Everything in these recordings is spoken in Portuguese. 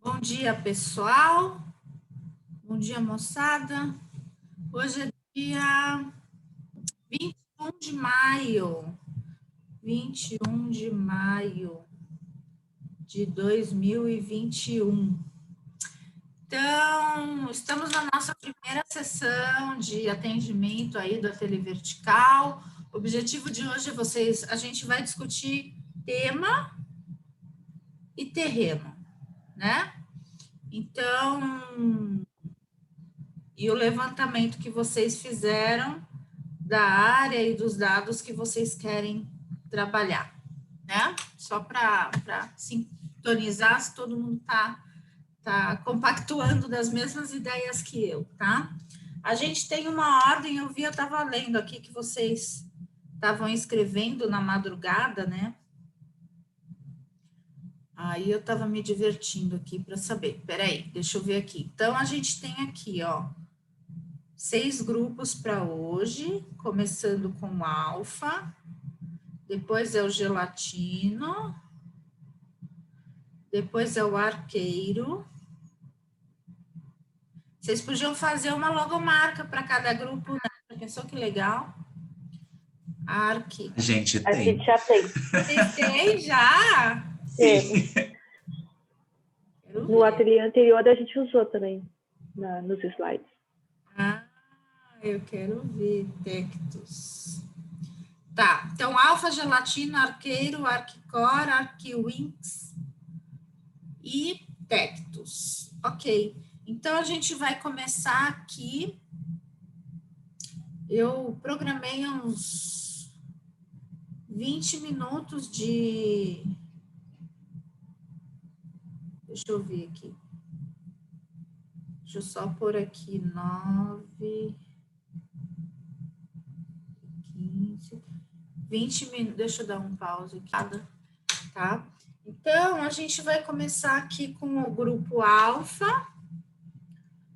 Bom dia, pessoal. Bom dia, moçada. Hoje é dia 21 de maio. 21 de maio de 2021. Então, estamos na nossa primeira sessão de atendimento aí do Ateliê Vertical. O objetivo de hoje é a gente vai discutir tema e terreno, né? Então, e o levantamento que vocês fizeram da área e dos dados que vocês querem trabalhar, né? Só para sintonizar se todo mundo tá compactuando das mesmas ideias que eu, tá? A gente tem uma ordem, eu estava lendo aqui que vocês estavam escrevendo na madrugada, né? Aí eu estava me divertindo aqui para saber. Peraí, deixa eu ver aqui. Então, a gente tem aqui, ó, 6 grupos para hoje, começando com o alfa, depois é o gelatino, depois é o arqueiro. Vocês podiam fazer uma logomarca para cada grupo, né? Pensou que legal? Arque. A gente tem. A gente já tem. Vocês têm já? Temos. No ateliê anterior a gente usou também nos slides. Ah, eu quero ver Tectus. Tá, então alfa, gelatina, arqueiro, arquicor, arquiwinx e Tectus. Ok, então a gente vai começar aqui. Eu programei uns 20 minutos de... Deixa eu ver aqui. Deixa eu só pôr aqui 9, 15, 20 minutos. Deixa eu dar um pause aqui, tá? Então, a gente vai começar aqui com o grupo alfa.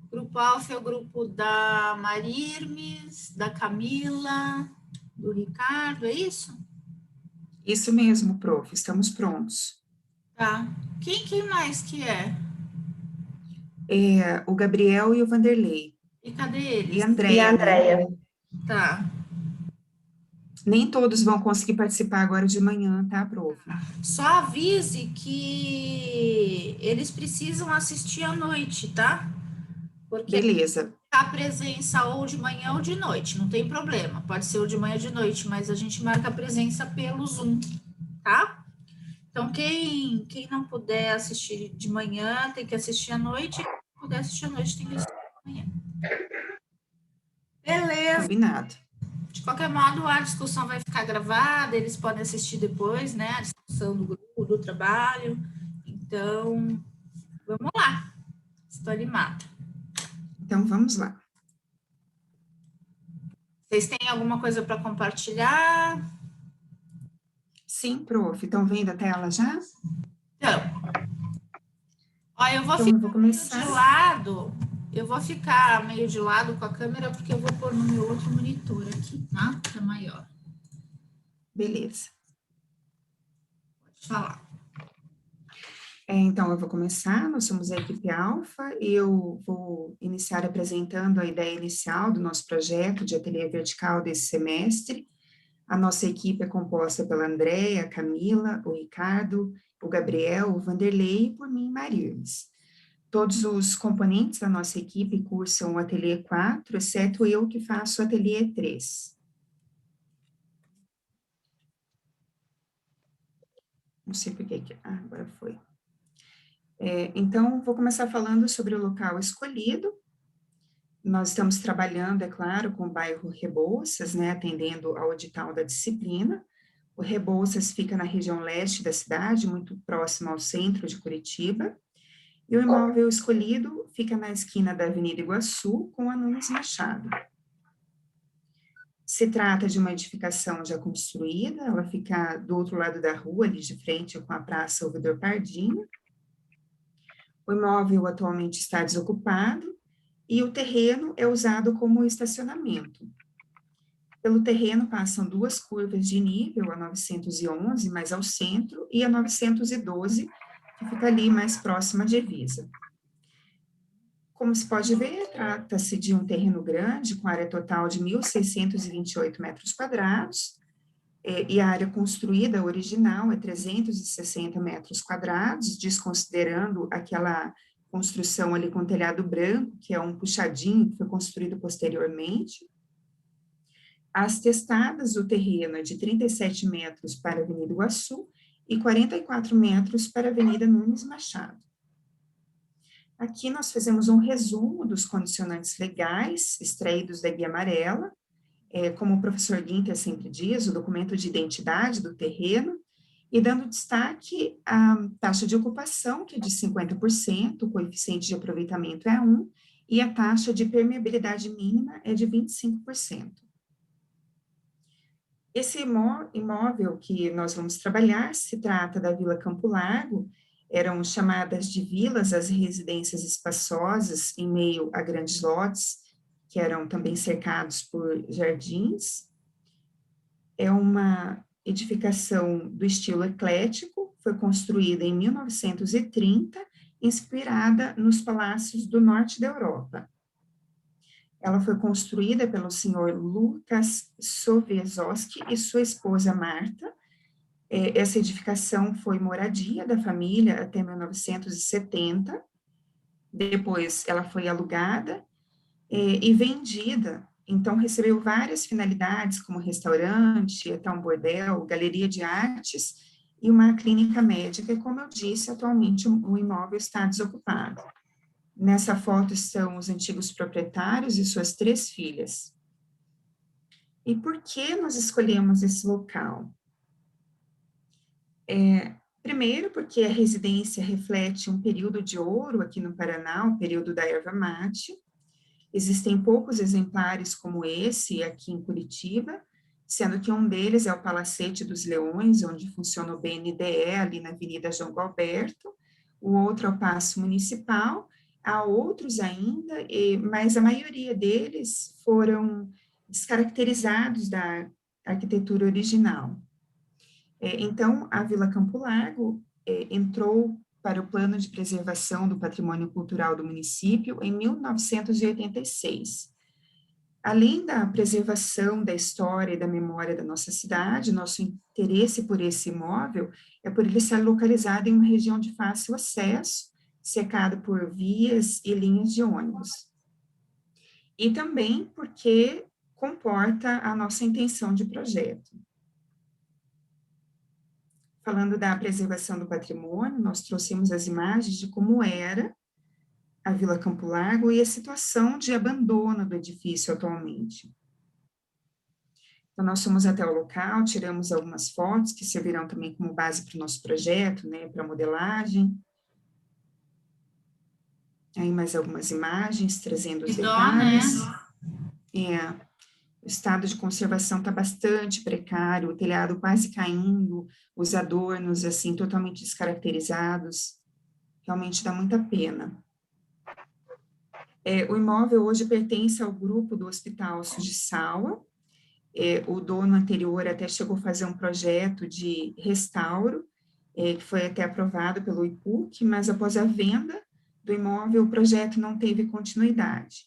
O grupo alfa é o grupo da Marirmes, da Camila, do Ricardo, é isso? Isso mesmo, prof. Estamos prontos. Tá. Quem mais que é? O Gabriel e o Vanderlei. E cadê eles? E a Andréia. E a Andréia. Né? Tá. Nem todos vão conseguir participar agora de manhã, tá, prof? Só avise que eles precisam assistir à noite, tá? Porque beleza. A presença ou de manhã ou de noite, não tem problema. Pode ser ou de manhã ou de noite, mas a gente marca a presença pelo Zoom, tá? Então, quem não puder assistir de manhã, tem que assistir à noite. Quem puder assistir à noite, tem que assistir de manhã. Beleza. Combinado. De qualquer modo, a discussão vai ficar gravada, eles podem assistir depois, né? A discussão do grupo, do trabalho. Então, vamos lá. Estou animada. Então, vamos lá. Vocês têm alguma coisa para compartilhar? Sim, prof. Estão vendo a tela já? Então, ó, eu vou ficar meio de lado. Eu vou ficar meio de lado com a câmera, porque eu vou pôr no meu outro monitor aqui, tá? Que é maior. Beleza. Pode falar. Então, eu vou começar. Nós somos a equipe Alfa. Eu vou iniciar apresentando a ideia inicial do nosso projeto de ateliê vertical desse semestre. A nossa equipe é composta pela Andréia, a Camila, o Ricardo, o Gabriel, o Vanderlei e por mim, Marirmes. Todos os componentes da nossa equipe cursam o ateliê 4, exceto eu que faço o ateliê 3. Não sei por que... agora foi. Então, vou começar falando sobre o local escolhido. Nós estamos trabalhando, é claro, com o bairro Rebouças, né, atendendo ao edital da disciplina. O Rebouças fica na região leste da cidade, muito próximo ao centro de Curitiba. E o imóvel escolhido fica na esquina da Avenida Iguaçu, com a Nunes Machado. Se trata de uma edificação já construída, ela fica do outro lado da rua, ali de frente com a Praça Ouvidor Pardinho. O imóvel atualmente está desocupado e o terreno é usado como estacionamento. Pelo terreno passam 2 curvas de nível, a 911, mais ao centro, e a 912, que fica ali mais próxima à divisa. Como se pode ver, trata-se de um terreno grande, com área total de 1.628 metros quadrados, e a área construída original é 360 metros quadrados, desconsiderando aquela construção ali com telhado branco, que é um puxadinho que foi construído posteriormente. As testadas do terreno é de 37 metros para a Avenida Iguaçu e 44 metros para a Avenida Nunes Machado. Aqui nós fizemos um resumo dos condicionantes legais extraídos da Guia Amarela, como o professor Guinter sempre diz, o documento de identidade do terreno, e dando destaque à taxa de ocupação, que é de 50%, o coeficiente de aproveitamento é 1, e a taxa de permeabilidade mínima é de 25%. Esse imóvel que nós vamos trabalhar se trata da Vila Campo Largo. Eram chamadas de vilas as residências espaçosas em meio a grandes lotes, que eram também cercados por jardins. É uma edificação do estilo eclético, foi construída em 1930, inspirada nos palácios do norte da Europa. Ela foi construída pelo senhor Lucas Sowieszowski e sua esposa Marta. Essa edificação foi moradia da família até 1970, depois ela foi alugada e vendida, então recebeu várias finalidades, como restaurante, até um bordel, galeria de artes e uma clínica médica, e como eu disse, atualmente o imóvel está desocupado. Nessa foto estão os antigos proprietários e suas 3 filhas. E por que nós escolhemos esse local? Primeiro, porque a residência reflete um período de ouro aqui no Paraná, o período da erva mate. Existem poucos exemplares como esse aqui em Curitiba, sendo que um deles é o Palacete dos Leões, onde funciona o BNDE, ali na Avenida João Galberto. O outro é o Paço Municipal. Há outros ainda, mas a maioria deles foram descaracterizados da arquitetura original. Então, a Vila Campo Largo entrou para o Plano de Preservação do Patrimônio Cultural do município em 1986. Além da preservação da história e da memória da nossa cidade, nosso interesse por esse imóvel é por ele estar localizado em uma região de fácil acesso, cercado por vias e linhas de ônibus. E também porque comporta a nossa intenção de projeto. Falando da preservação do patrimônio, nós trouxemos as imagens de como era a Vila Campo Largo e a situação de abandono do edifício atualmente. Então, nós fomos até o local, tiramos algumas fotos que servirão também como base para o nosso projeto, né, para modelagem. Aí mais algumas imagens, trazendo os detalhes. O estado de conservação está bastante precário, o telhado quase caindo, os adornos, assim, totalmente descaracterizados. Realmente dá muita pena. O imóvel hoje pertence ao grupo do Hospital Sujissawa. O dono anterior até chegou a fazer um projeto de restauro, que foi até aprovado pelo IPUC, mas após a venda do imóvel, o projeto não teve continuidade.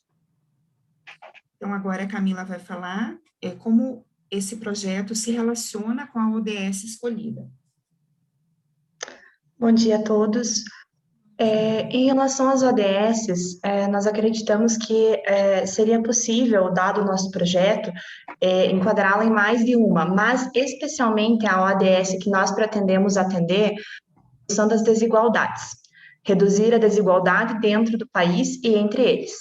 Então, agora a Camila vai falar como esse projeto se relaciona com a ODS escolhida. Bom dia a todos. Em relação às ODSs, nós acreditamos que seria possível, dado o nosso projeto, enquadrá-la em mais de uma, mas especialmente a ODS que nós pretendemos atender são das desigualdades. Reduzir a desigualdade dentro do país e entre eles.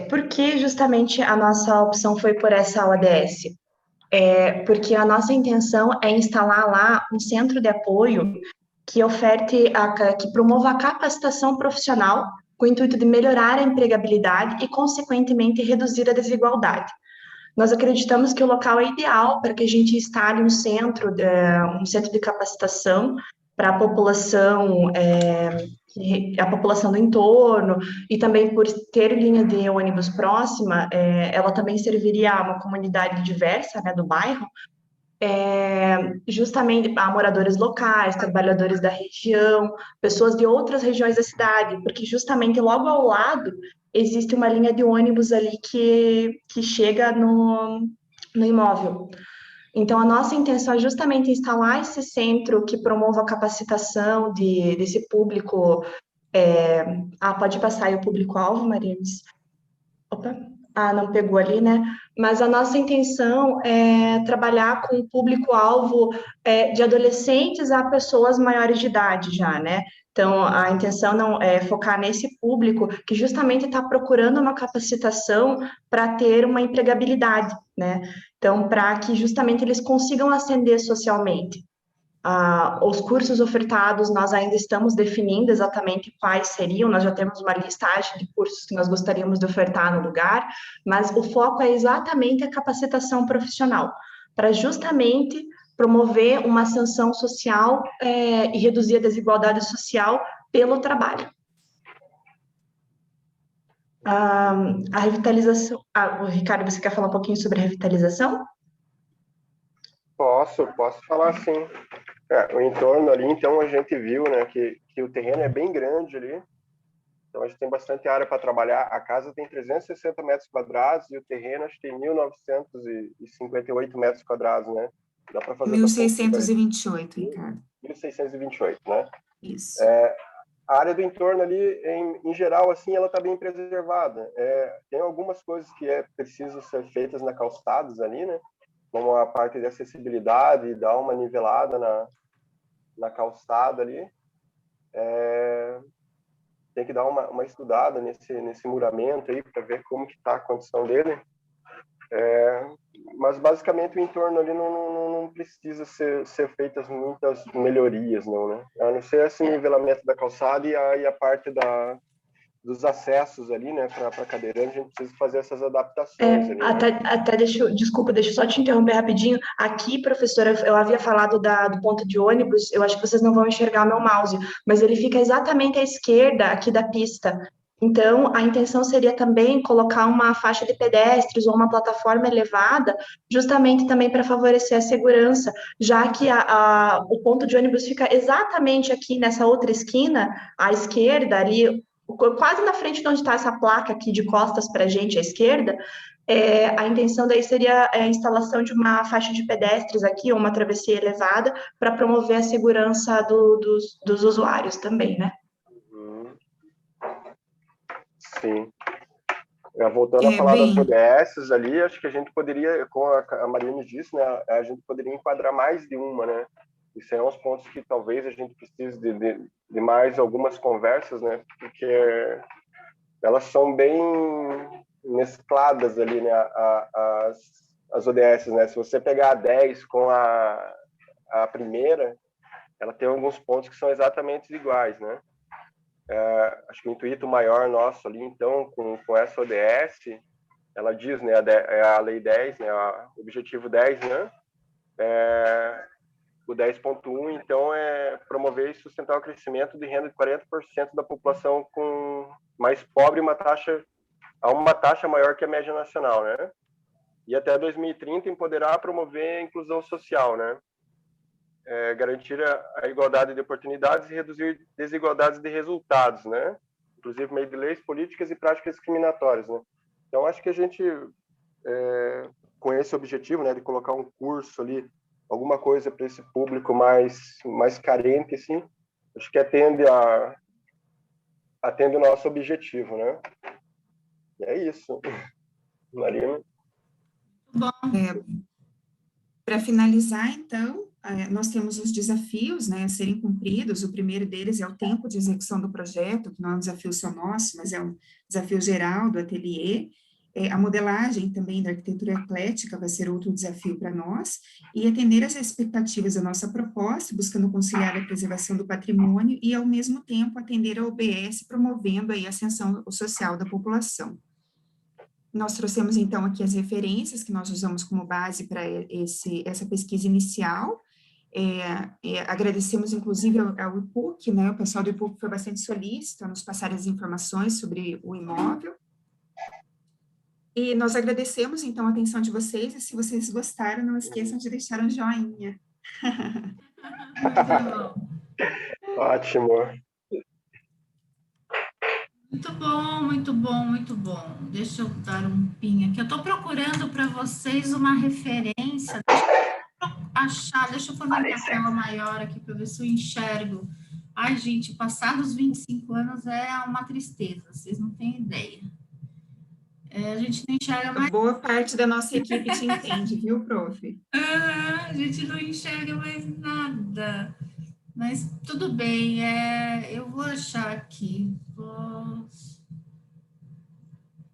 Por que justamente a nossa opção foi por essa ODS? Porque a nossa intenção é instalar lá um centro de apoio que que promova a capacitação profissional com o intuito de melhorar a empregabilidade e, consequentemente, reduzir a desigualdade. Nós acreditamos que o local é ideal para que a gente instale um centro de capacitação para a população do entorno, e também por ter linha de ônibus próxima, ela também serviria a uma comunidade diversa, né, do bairro, justamente a moradores locais, trabalhadores da região, pessoas de outras regiões da cidade, porque justamente logo ao lado existe uma linha de ônibus ali que chega no imóvel. Então, a nossa intenção é justamente instalar esse centro que promova a capacitação desse público. Pode passar aí o público-alvo, Marianes? Opa, não pegou ali, né? Mas a nossa intenção é trabalhar com o público-alvo de adolescentes a pessoas maiores de idade já, né? Então, a intenção não é focar nesse público que justamente está procurando uma capacitação para ter uma empregabilidade, né? Então, para que justamente eles consigam ascender socialmente. Os cursos ofertados, nós ainda estamos definindo exatamente quais seriam, nós já temos uma listagem de cursos que nós gostaríamos de ofertar no lugar, mas o foco é exatamente a capacitação profissional, para justamente promover uma ascensão social e reduzir a desigualdade social pelo trabalho. A revitalização. Ricardo, você quer falar um pouquinho sobre a revitalização? Posso falar sim. O entorno ali, então, a gente viu, né, que o terreno é bem grande ali, então a gente tem bastante área para trabalhar. A casa tem 360 metros quadrados e o terreno acho que tem 1.958 metros quadrados, né? Dá para fazer 1.628, Ricardo. 1.628, né? Isso. A área do entorno ali, em geral, assim, ela está bem preservada. Tem algumas coisas que precisam ser feitas na calçadas ali, né? Como a parte de acessibilidade, dar uma nivelada na calçada ali. Tem que dar uma estudada nesse muramento aí para ver como que está a condição dele. Mas basicamente o entorno ali não precisa ser feitas muitas melhorias, não, né? A não ser esse nivelamento da calçada e a parte dos acessos ali, né, para cadeirante, a gente precisa fazer essas adaptações ali, até deixa eu só te interromper rapidinho. Aqui, professora, eu havia falado do ponto de ônibus, eu acho que vocês não vão enxergar meu mouse, mas ele fica exatamente à esquerda aqui da pista. Então, a intenção seria também colocar uma faixa de pedestres ou uma plataforma elevada, justamente também para favorecer a segurança, já que o ponto de ônibus fica exatamente aqui nessa outra esquina, à esquerda, ali, quase na frente de onde está essa placa aqui de costas para a gente, à esquerda. A intenção daí seria a instalação de uma faixa de pedestres aqui, ou uma travessia elevada, para promover a segurança dos usuários também, né? Sim. Voltando a falar das ODS ali, acho que a gente poderia, como a Mariane disse, né, a gente poderia enquadrar mais de uma, né? Isso é uns pontos que talvez a gente precise de mais algumas conversas, né? Porque elas são bem mescladas ali, né? As ODS, né? Se você pegar a 10 com a primeira, ela tem alguns pontos que são exatamente iguais, né? Acho que o intuito maior nosso ali, então, com essa ODS, ela diz, né, a Lei 10, né, o objetivo 10, né, o 10.1, então, é promover e sustentar o crescimento de renda de 40% da população com mais pobre, uma taxa maior que a média nacional, né, e até 2030 empoderar, promover a inclusão social, né, garantir a igualdade de oportunidades e reduzir desigualdades de resultados, né? Inclusive meio de leis, políticas e práticas discriminatórias, né? Então, acho que a gente, com esse objetivo, né, de colocar um curso ali, alguma coisa para esse público mais carente, assim, acho que atende o nosso objetivo, né? E é isso. Marina? Bom. Para finalizar, então, nós temos os desafios, né, a serem cumpridos. O primeiro deles é o tempo de execução do projeto, que não é um desafio só nosso, mas é um desafio geral do ateliê. A modelagem também da arquitetura eclética vai ser outro desafio para nós, e atender às expectativas da nossa proposta, buscando conciliar a preservação do patrimônio e, ao mesmo tempo, atender a OBS, promovendo aí a ascensão social da população. Nós trouxemos, então, aqui as referências que nós usamos como base para essa pesquisa inicial. Agradecemos, inclusive, ao IPUC, né? O pessoal do IPUC foi bastante solícito a nos passar as informações sobre o imóvel. E nós agradecemos, então, a atenção de vocês, e se vocês gostaram, não esqueçam de deixar um joinha. Muito bom. Ótimo. Muito bom, muito bom, muito bom. Deixa eu dar um pin aqui. Eu estou procurando para vocês uma referência. Deixa eu pôr minha tela maior aqui para ver se eu enxergo. Ai, gente, passados 25 anos é uma tristeza, vocês não têm ideia. A gente não enxerga mais. Boa parte da nossa equipe te entende, viu, prof? A gente não enxerga mais nada. Mas tudo bem, eu vou achar aqui.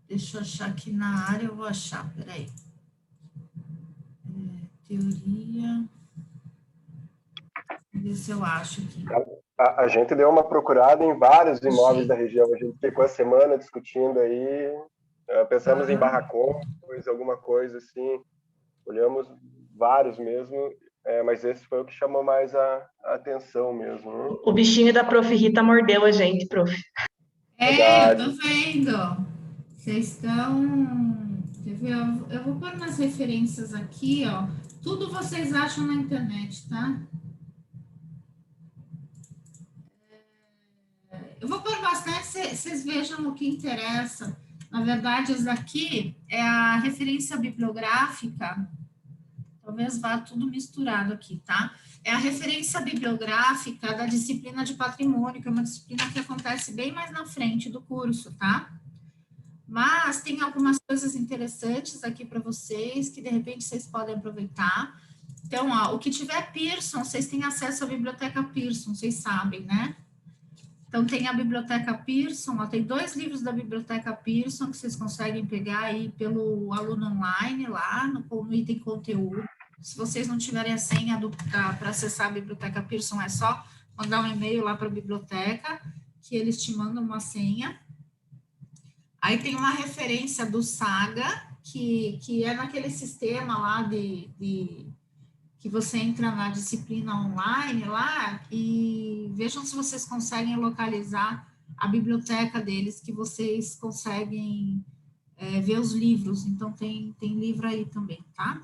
Deixa eu achar aqui na área, eu vou achar, peraí. Teoria. Vamos ver se eu acho aqui. A gente deu uma procurada em vários imóveis da região. A gente ficou a semana discutindo aí. Pensamos em barracões, alguma coisa assim. Olhamos vários mesmo. Mas esse foi o que chamou mais a atenção mesmo. Né? O bichinho da prof. Rita mordeu a gente, prof. Eu tô vendo. Vocês estão... Quer ver? Eu vou pôr nas referências aqui, ó. Tudo vocês acham na internet, tá? Eu vou pôr bastante, vocês vejam o que interessa. Na verdade, essa daqui é a referência bibliográfica. Talvez vá tudo misturado aqui, tá? É a referência bibliográfica da disciplina de patrimônio, que é uma disciplina que acontece bem mais na frente do curso, tá? Mas tem algumas coisas interessantes aqui para vocês, que de repente vocês podem aproveitar. Então, ó, o que tiver Pearson, vocês têm acesso à biblioteca Pearson, vocês sabem, né? Então, tem a biblioteca Pearson, ó, tem 2 livros da biblioteca Pearson que vocês conseguem pegar aí pelo aluno online, lá no item conteúdo. Se vocês não tiverem a senha para acessar a biblioteca Pearson, é só mandar um e-mail lá para a biblioteca, que eles te mandam uma senha. Aí tem uma referência do Saga, que é naquele sistema lá que você entra na disciplina online lá e vejam se vocês conseguem localizar a biblioteca deles, que vocês conseguem ver os livros. Então, tem livro aí também, tá?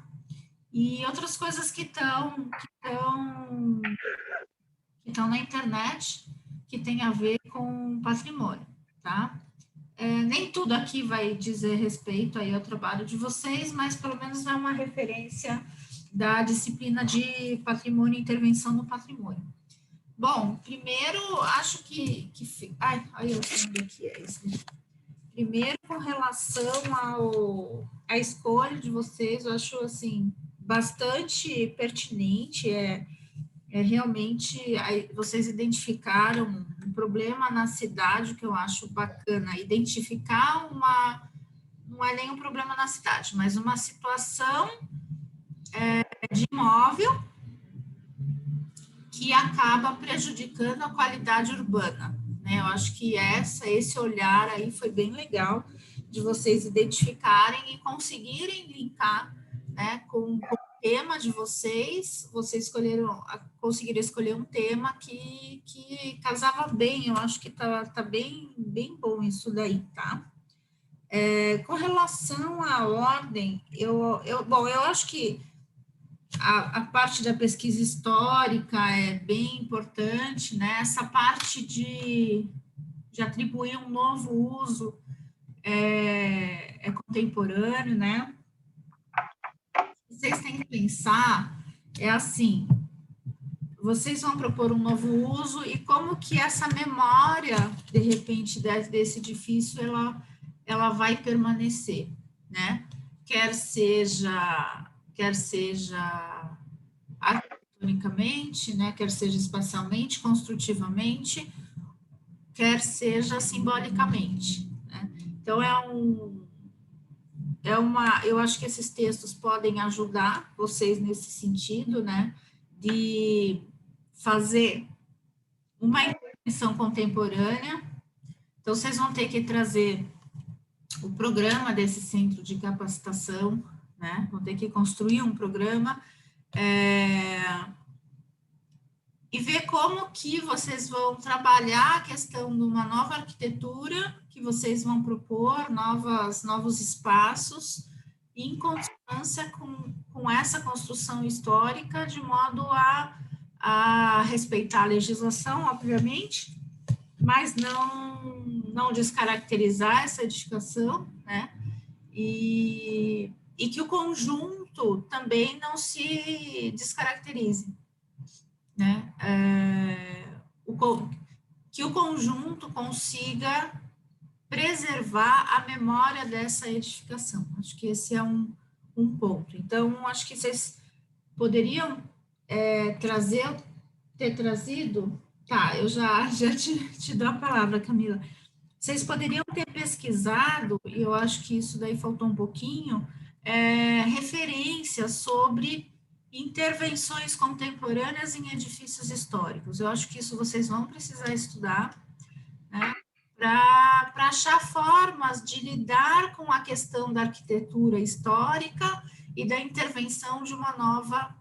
E outras coisas que estão na internet, que tem a ver com patrimônio, tá? Nem tudo aqui vai dizer respeito aí ao trabalho de vocês, mas pelo menos é uma referência da disciplina de patrimônio e intervenção no patrimônio. Bom, primeiro, acho que eu sei onde aqui é isso. Primeiro, com relação à escolha de vocês, eu acho, assim, bastante pertinente, realmente, vocês identificaram um problema na cidade, que eu acho bacana, identificar não é nem um problema na cidade, mas uma situação de imóvel que acaba prejudicando a qualidade urbana, né? Eu acho que esse olhar aí foi bem legal de vocês identificarem e conseguirem linkar, né, com o tema de vocês conseguiram escolher um tema que casava bem. Eu acho que tá bem bom isso daí, tá? Com relação à ordem, eu acho que a parte da pesquisa histórica é bem importante, né? Essa parte de atribuir um novo uso é contemporâneo, né? Vocês têm que pensar, assim, vocês vão propor um novo uso e como que essa memória, de repente, desse edifício, ela vai permanecer, né? Quer seja arquitetonicamente, né? Quer seja espacialmente, construtivamente, quer seja simbolicamente, né? Então, eu acho que esses textos podem ajudar vocês nesse sentido, né, de fazer uma intervenção contemporânea. Então, vocês vão ter que trazer o programa desse centro de capacitação, né, vão ter que construir um programa e ver como que vocês vão trabalhar a questão de uma nova arquitetura que vocês vão propor novos espaços em consonância com essa construção histórica, de modo a respeitar a legislação, obviamente, mas não descaracterizar essa edificação, né? E que o conjunto também não se descaracterize, né? Que o conjunto consiga preservar a memória dessa edificação. Acho que esse é um ponto. Então, acho que vocês poderiam ter trazido... Tá, eu já te dou a palavra, Camila. Vocês poderiam ter pesquisado, e eu acho que isso daí faltou um pouquinho, referências sobre intervenções contemporâneas em edifícios históricos. Eu acho que isso vocês vão precisar estudar, né, para achar formas de lidar com a questão da arquitetura histórica e da intervenção de uma nova,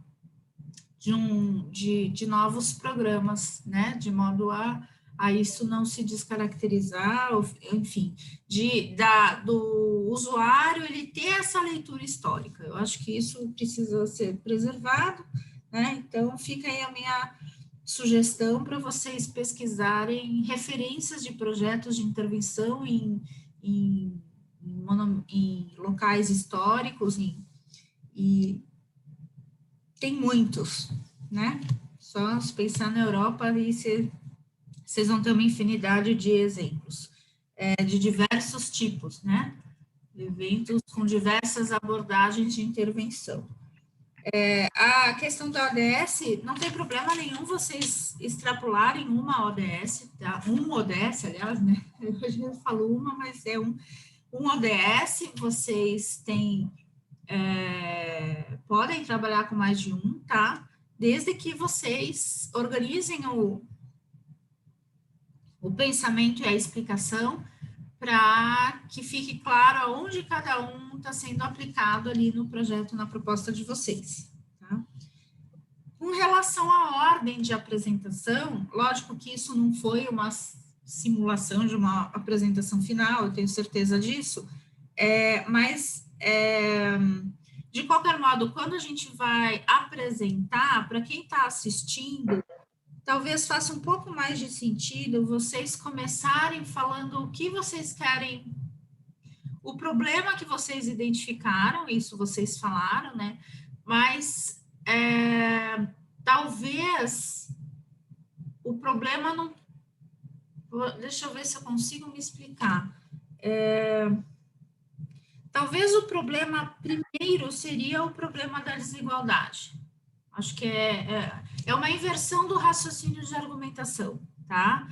de novos programas, né, de modo a isso não se descaracterizar, enfim, do usuário ele ter essa leitura histórica. Eu acho que isso precisa ser preservado, né? Então fica aí a minha sugestão para vocês pesquisarem referências de projetos de intervenção em locais históricos, e tem muitos, né? Só se pensar na Europa e vocês vão ter uma infinidade de exemplos, de diversos tipos, né? Eventos com diversas abordagens de intervenção. A questão da ODS, não tem problema nenhum vocês extrapolarem uma ODS, tá? Um ODS, aliás, né? Hoje eu falo uma, mas é um ODS, vocês têm, podem trabalhar com mais de um, tá? Desde que vocês organizem o pensamento e a explicação, para que fique claro aonde cada um está sendo aplicado ali no projeto, na proposta de vocês, tá? Com relação à ordem de apresentação, lógico que isso não foi uma simulação de uma apresentação final, eu tenho certeza disso, mas, de qualquer modo, quando a gente vai apresentar, para quem está assistindo, talvez faça um pouco mais de sentido vocês começarem falando o que vocês querem, o problema que vocês identificaram, isso vocês falaram, né? Mas talvez o problema não... Deixa eu ver se eu consigo me explicar. Talvez o problema primeiro seria o problema da desigualdade. Acho que é uma inversão do raciocínio de argumentação, tá?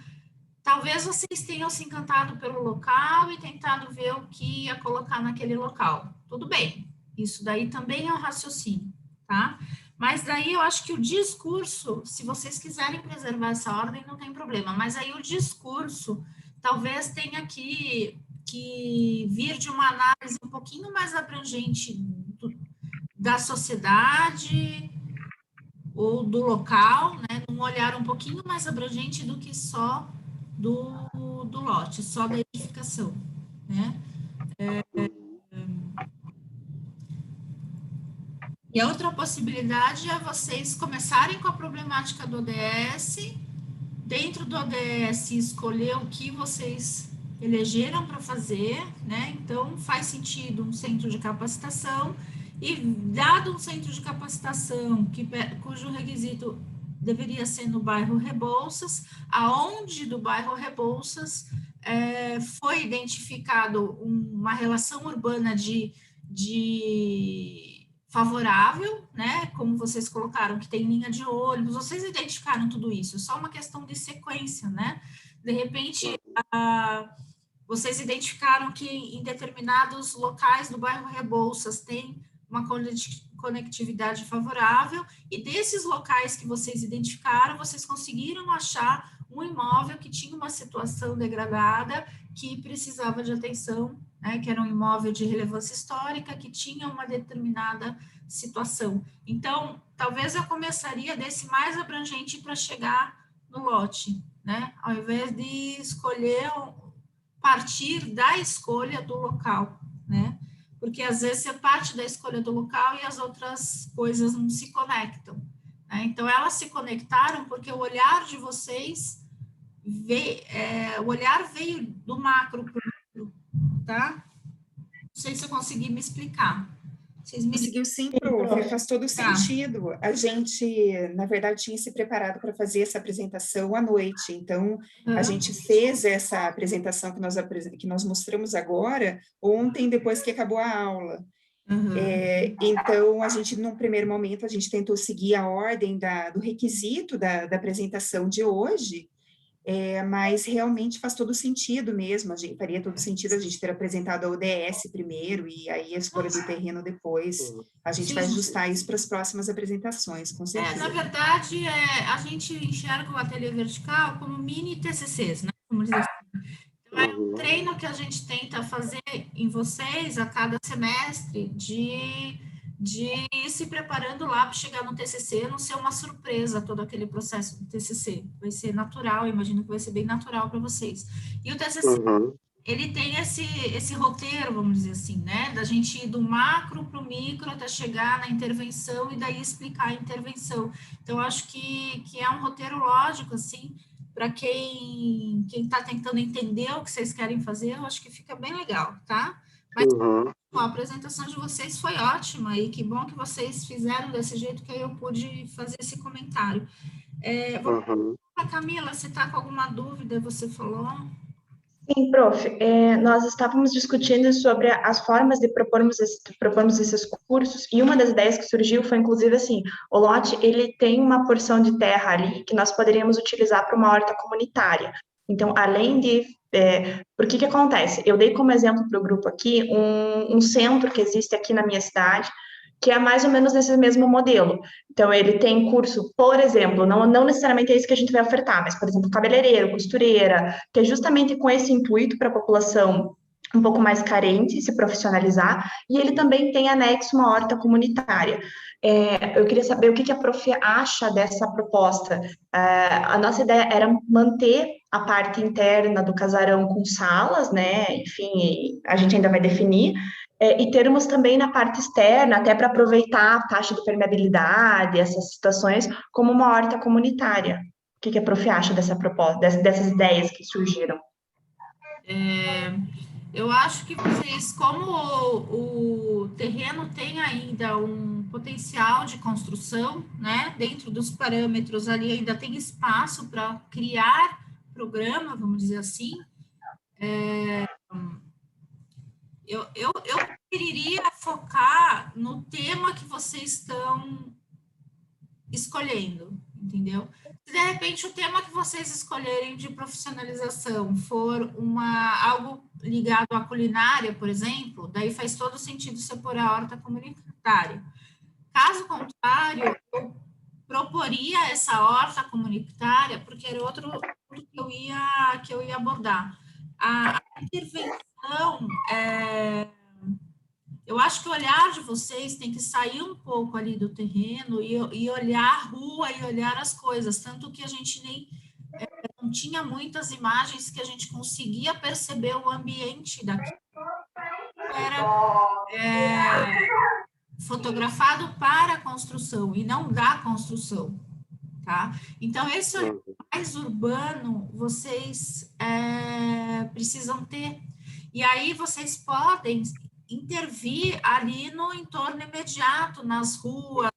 Talvez vocês tenham se encantado pelo local e tentado ver o que ia colocar naquele local. Tudo bem, isso daí também é um raciocínio, tá? Mas daí eu acho que o discurso, se vocês quiserem preservar essa ordem, não tem problema, mas aí o discurso talvez tenha que vir de uma análise um pouquinho mais abrangente da sociedade ou do local, né, num olhar um pouquinho mais abrangente do que só do lote, só da edificação, né? E a outra possibilidade é vocês começarem com a problemática do ODS, dentro do ODS escolher o que vocês elegeram para fazer, né? Então, faz sentido um centro de capacitação, e dado um centro de capacitação cujo requisito deveria ser no bairro Rebouças, aonde do bairro Rebouças foi identificado uma relação urbana de favorável, né? Como vocês colocaram, que tem linha de ônibus, vocês identificaram tudo isso, só uma questão de sequência, né? De repente, vocês identificaram que em determinados locais do bairro Rebouças tem uma conectividade favorável, e desses locais que vocês identificaram, vocês conseguiram achar um imóvel que tinha uma situação degradada, que precisava de atenção, né, que era um imóvel de relevância histórica, que tinha uma determinada situação. Então, talvez eu começaria desse mais abrangente para chegar no lote, né, ao invés de escolher partir da escolha do local, né? Porque às vezes você parte da escolha do local e as outras coisas não se conectam, né? Então, elas se conectaram porque o olhar de vocês o olhar veio do macro para o micro, tá? Não sei se eu consegui me explicar. Conseguiu sim, prof, faz todo sentido. A gente, na verdade, tinha se preparado para fazer essa apresentação à noite, então a gente fez essa apresentação que nós mostramos agora ontem, depois que acabou a aula. Então, a gente, num primeiro momento, a gente tentou seguir a ordem do requisito da apresentação de hoje, mas realmente faz todo sentido mesmo, faria todo sentido a gente ter apresentado a ODS primeiro e aí a escolha do terreno depois. A gente vai ajustar isso para as próximas apresentações, com certeza. Na verdade, a gente enxerga o ateliê vertical como mini TCCs, né? Como dizer assim. Então, é um treino que a gente tenta fazer em vocês a cada semestre de ir se preparando lá para chegar no TCC, não ser uma surpresa todo aquele processo do TCC. Vai ser natural, imagino que vai ser bem natural para vocês. E o TCC, ele tem esse roteiro, vamos dizer assim, né? Da gente ir do macro para o micro até chegar na intervenção e daí explicar a intervenção. Então, eu acho que é um roteiro lógico, assim, para quem está tentando entender o que vocês querem fazer, eu acho que fica bem legal, tá? Mas a apresentação de vocês foi ótima e que bom que vocês fizeram desse jeito que aí eu pude fazer esse comentário. Camila, você está com alguma dúvida? Você falou? Sim, prof. Nós estávamos discutindo sobre as formas de propormos esses cursos, e uma das ideias que surgiu foi, inclusive, assim, o lote, ele tem uma porção de terra ali que nós poderíamos utilizar para uma horta comunitária. Então, além de... por que acontece? Eu dei como exemplo para o grupo aqui um centro que existe aqui na minha cidade, que é mais ou menos nesse mesmo modelo. Então, ele tem curso, por exemplo, não necessariamente é isso que a gente vai ofertar, mas, por exemplo, cabeleireiro, costureira, que é justamente com esse intuito para a população um pouco mais carente se profissionalizar, e ele também tem anexo uma horta comunitária. Eu queria saber o que a prof acha dessa proposta. A nossa ideia era manter a parte interna do casarão com salas, né? Enfim, a gente ainda vai definir, e termos também na parte externa, até para aproveitar a taxa de permeabilidade, essas situações, como uma horta comunitária. O que a prof acha dessa proposta, dessas ideias que surgiram? Eu acho que vocês, como o terreno tem ainda um potencial de construção, né, dentro dos parâmetros ali ainda tem espaço para criar programa, vamos dizer assim, eu preferiria focar no tema que vocês estão escolhendo, entendeu? Se de repente o tema que vocês escolherem de profissionalização for algo ligado à culinária, por exemplo, daí faz todo sentido você pôr a horta comunitária. Caso contrário, eu proporia essa horta comunitária, porque era outro que eu ia abordar. A intervenção, eu acho que o olhar de vocês tem que sair um pouco ali do terreno e olhar a rua e olhar as coisas, tanto que a gente nem não tinha muitas imagens que a gente conseguia perceber o ambiente daqui. Era fotografado para a construção e não da construção, tá? Então, esse olhar mais urbano, vocês precisam ter. E aí, vocês podem intervir ali no entorno imediato, nas ruas.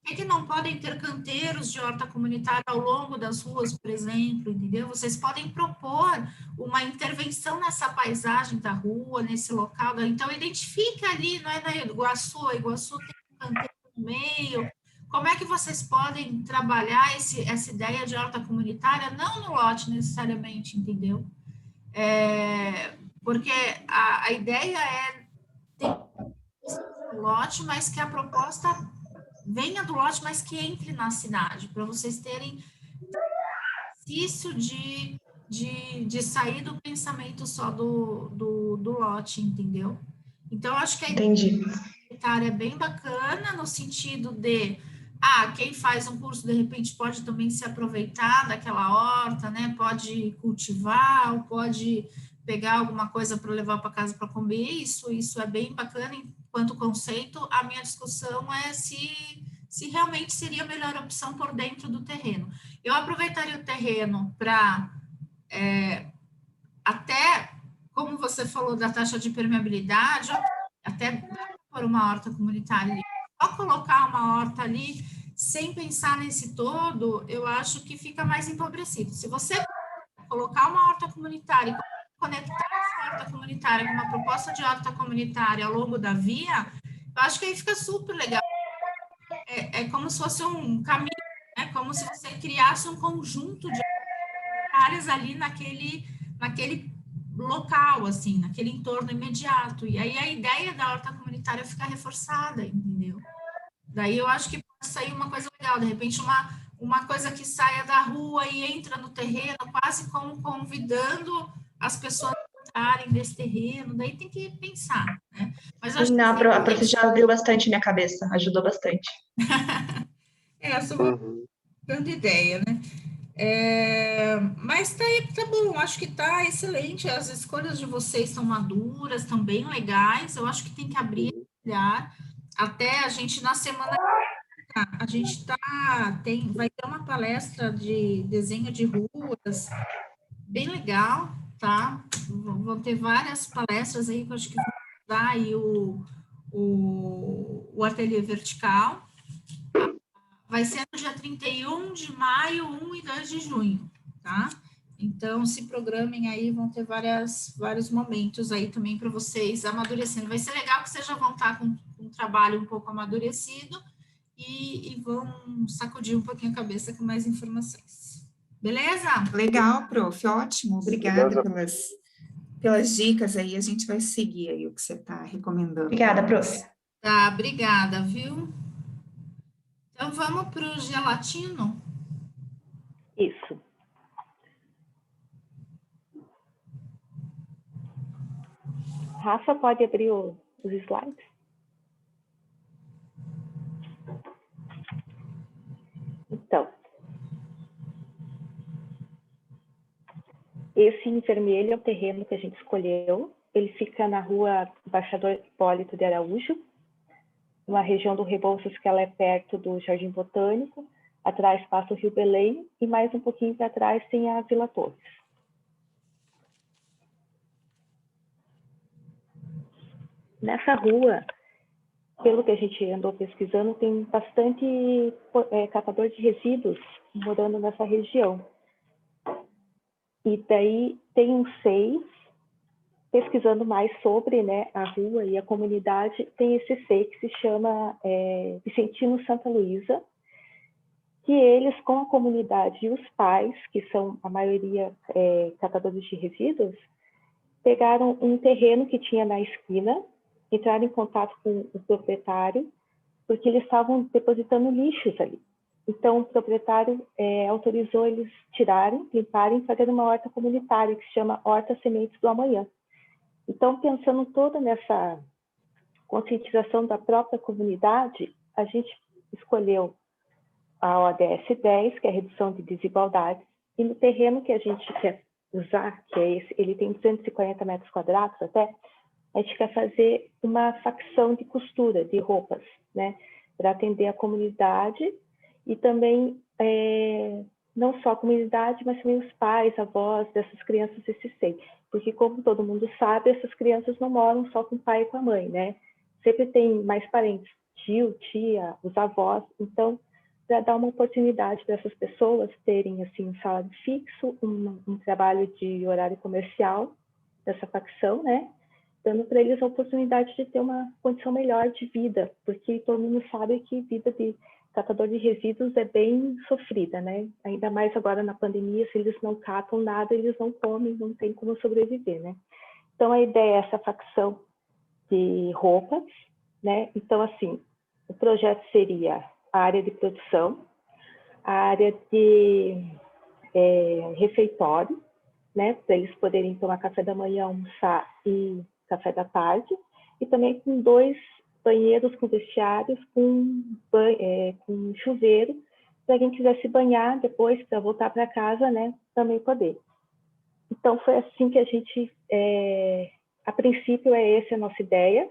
Por que não podem ter canteiros de horta comunitária ao longo das ruas, por exemplo, entendeu? Vocês podem propor uma intervenção nessa paisagem da rua, nesse local. Então, identifica ali, não é na Iguaçu, a Iguaçu tem um canteiro no meio. Como é que vocês podem trabalhar essa ideia de horta comunitária? Não no lote, necessariamente, entendeu? Porque a ideia é ter um lote, mas que a proposta venha do lote, mas que entre na cidade, para vocês terem exercício de sair do pensamento só do lote, entendeu? Então, acho que a ideia é bem bacana, no sentido de, quem faz um curso, de repente, pode também se aproveitar daquela horta, né? Pode cultivar, ou pode pegar alguma coisa para levar para casa para comer, isso é bem bacana enquanto conceito. A minha discussão é se realmente seria a melhor opção por dentro do terreno. Eu aproveitaria o terreno para, até, como você falou da taxa de permeabilidade, até por uma horta comunitária, só colocar uma horta ali, sem pensar nesse todo, eu acho que fica mais empobrecido. Se você colocar uma horta comunitária e conectar essa horta comunitária com uma proposta de horta comunitária ao longo da via, eu acho que aí fica super legal. É como se fosse um caminho, é como se você criasse um conjunto de áreas ali naquele local, assim, naquele entorno imediato. E aí a ideia da horta comunitária fica reforçada, entendeu? Daí eu acho que pode sair uma coisa legal, de repente uma coisa que saia da rua e entra no terreno, quase como convidando as pessoas a entrarem nesse terreno, daí tem que pensar, né? Mas eu acho que Não, a prof já abriu bastante minha cabeça, ajudou bastante. essa é uma grande ideia, né? Mas tá bom, acho que tá excelente, as escolhas de vocês estão maduras, estão bem legais, eu acho que tem que abrir esse olhar, até a gente na semana a gente vai ter uma palestra de desenho de ruas, bem legal, tá? Vão ter várias palestras aí que eu acho que vão dar aí o ateliê vertical. Vai ser no dia 31 de maio, 1 e 2 de junho, tá? Então, se programem aí, vão ter vários momentos aí também para vocês amadurecendo. Vai ser legal que vocês já vão estar com um trabalho um pouco amadurecido e vão sacudir um pouquinho a cabeça com mais informações. Beleza? Legal, prof, ótimo, obrigada Beleza. pelas dicas aí, a gente vai seguir aí o que você está recomendando. Obrigada, prof. Tá, obrigada, viu? Então, vamos para o gelatino? Isso. Rafa, pode abrir os slides? Então, esse em vermelho é o terreno que a gente escolheu. Ele fica na rua Embaixador Hipólito de Araújo, uma região do Rebouças que ela é perto do Jardim Botânico. Atrás passa o Rio Belém e mais um pouquinho para trás tem a Vila Torres. Nessa rua, pelo que a gente andou pesquisando, tem bastante catador de resíduos morando nessa região. E daí tem um 6, pesquisando mais sobre, né, a rua e a comunidade, tem esse 6 que se chama Vicentino Santa Luísa, que eles, com a comunidade e os pais, que são a maioria catadores de resíduos, pegaram um terreno que tinha na esquina, entraram em contato com o proprietário, porque eles estavam depositando lixos ali. Então, o proprietário autorizou eles tirarem, limparem e fazer uma horta comunitária, que se chama Horta Sementes do Amanhã. Então, pensando toda nessa conscientização da própria comunidade, a gente escolheu a ODS 10, que é a redução de desigualdades, e no terreno que a gente quer usar, que é esse, ele tem 240 metros quadrados até, a gente quer fazer uma facção de costura de roupas, né, para atender a comunidade e também não só a comunidade, mas também os pais, avós dessas crianças desse seio. Porque, como todo mundo sabe, essas crianças não moram só com o pai e com a mãe, né? Sempre tem mais parentes, tio, tia, os avós. Então, para dar uma oportunidade para essas pessoas terem assim um salário fixo, um trabalho de horário comercial dessa facção, né? Dando para eles a oportunidade de ter uma condição melhor de vida, porque todo mundo sabe que vida de catador de resíduos é bem sofrida, né? Ainda mais agora na pandemia, se eles não catam nada, eles não comem, não tem como sobreviver, né? Então, a ideia é essa facção de roupas, né? Então, assim, o projeto seria a área de produção, a área de refeitório, né? Para eles poderem tomar café da manhã, almoçar e café da tarde, e também com 2 banheiros com vestiários, com chuveiro, para quem quiser se banhar depois, para voltar para casa, né, também poder. Então, foi assim que a gente, a princípio, essa a nossa ideia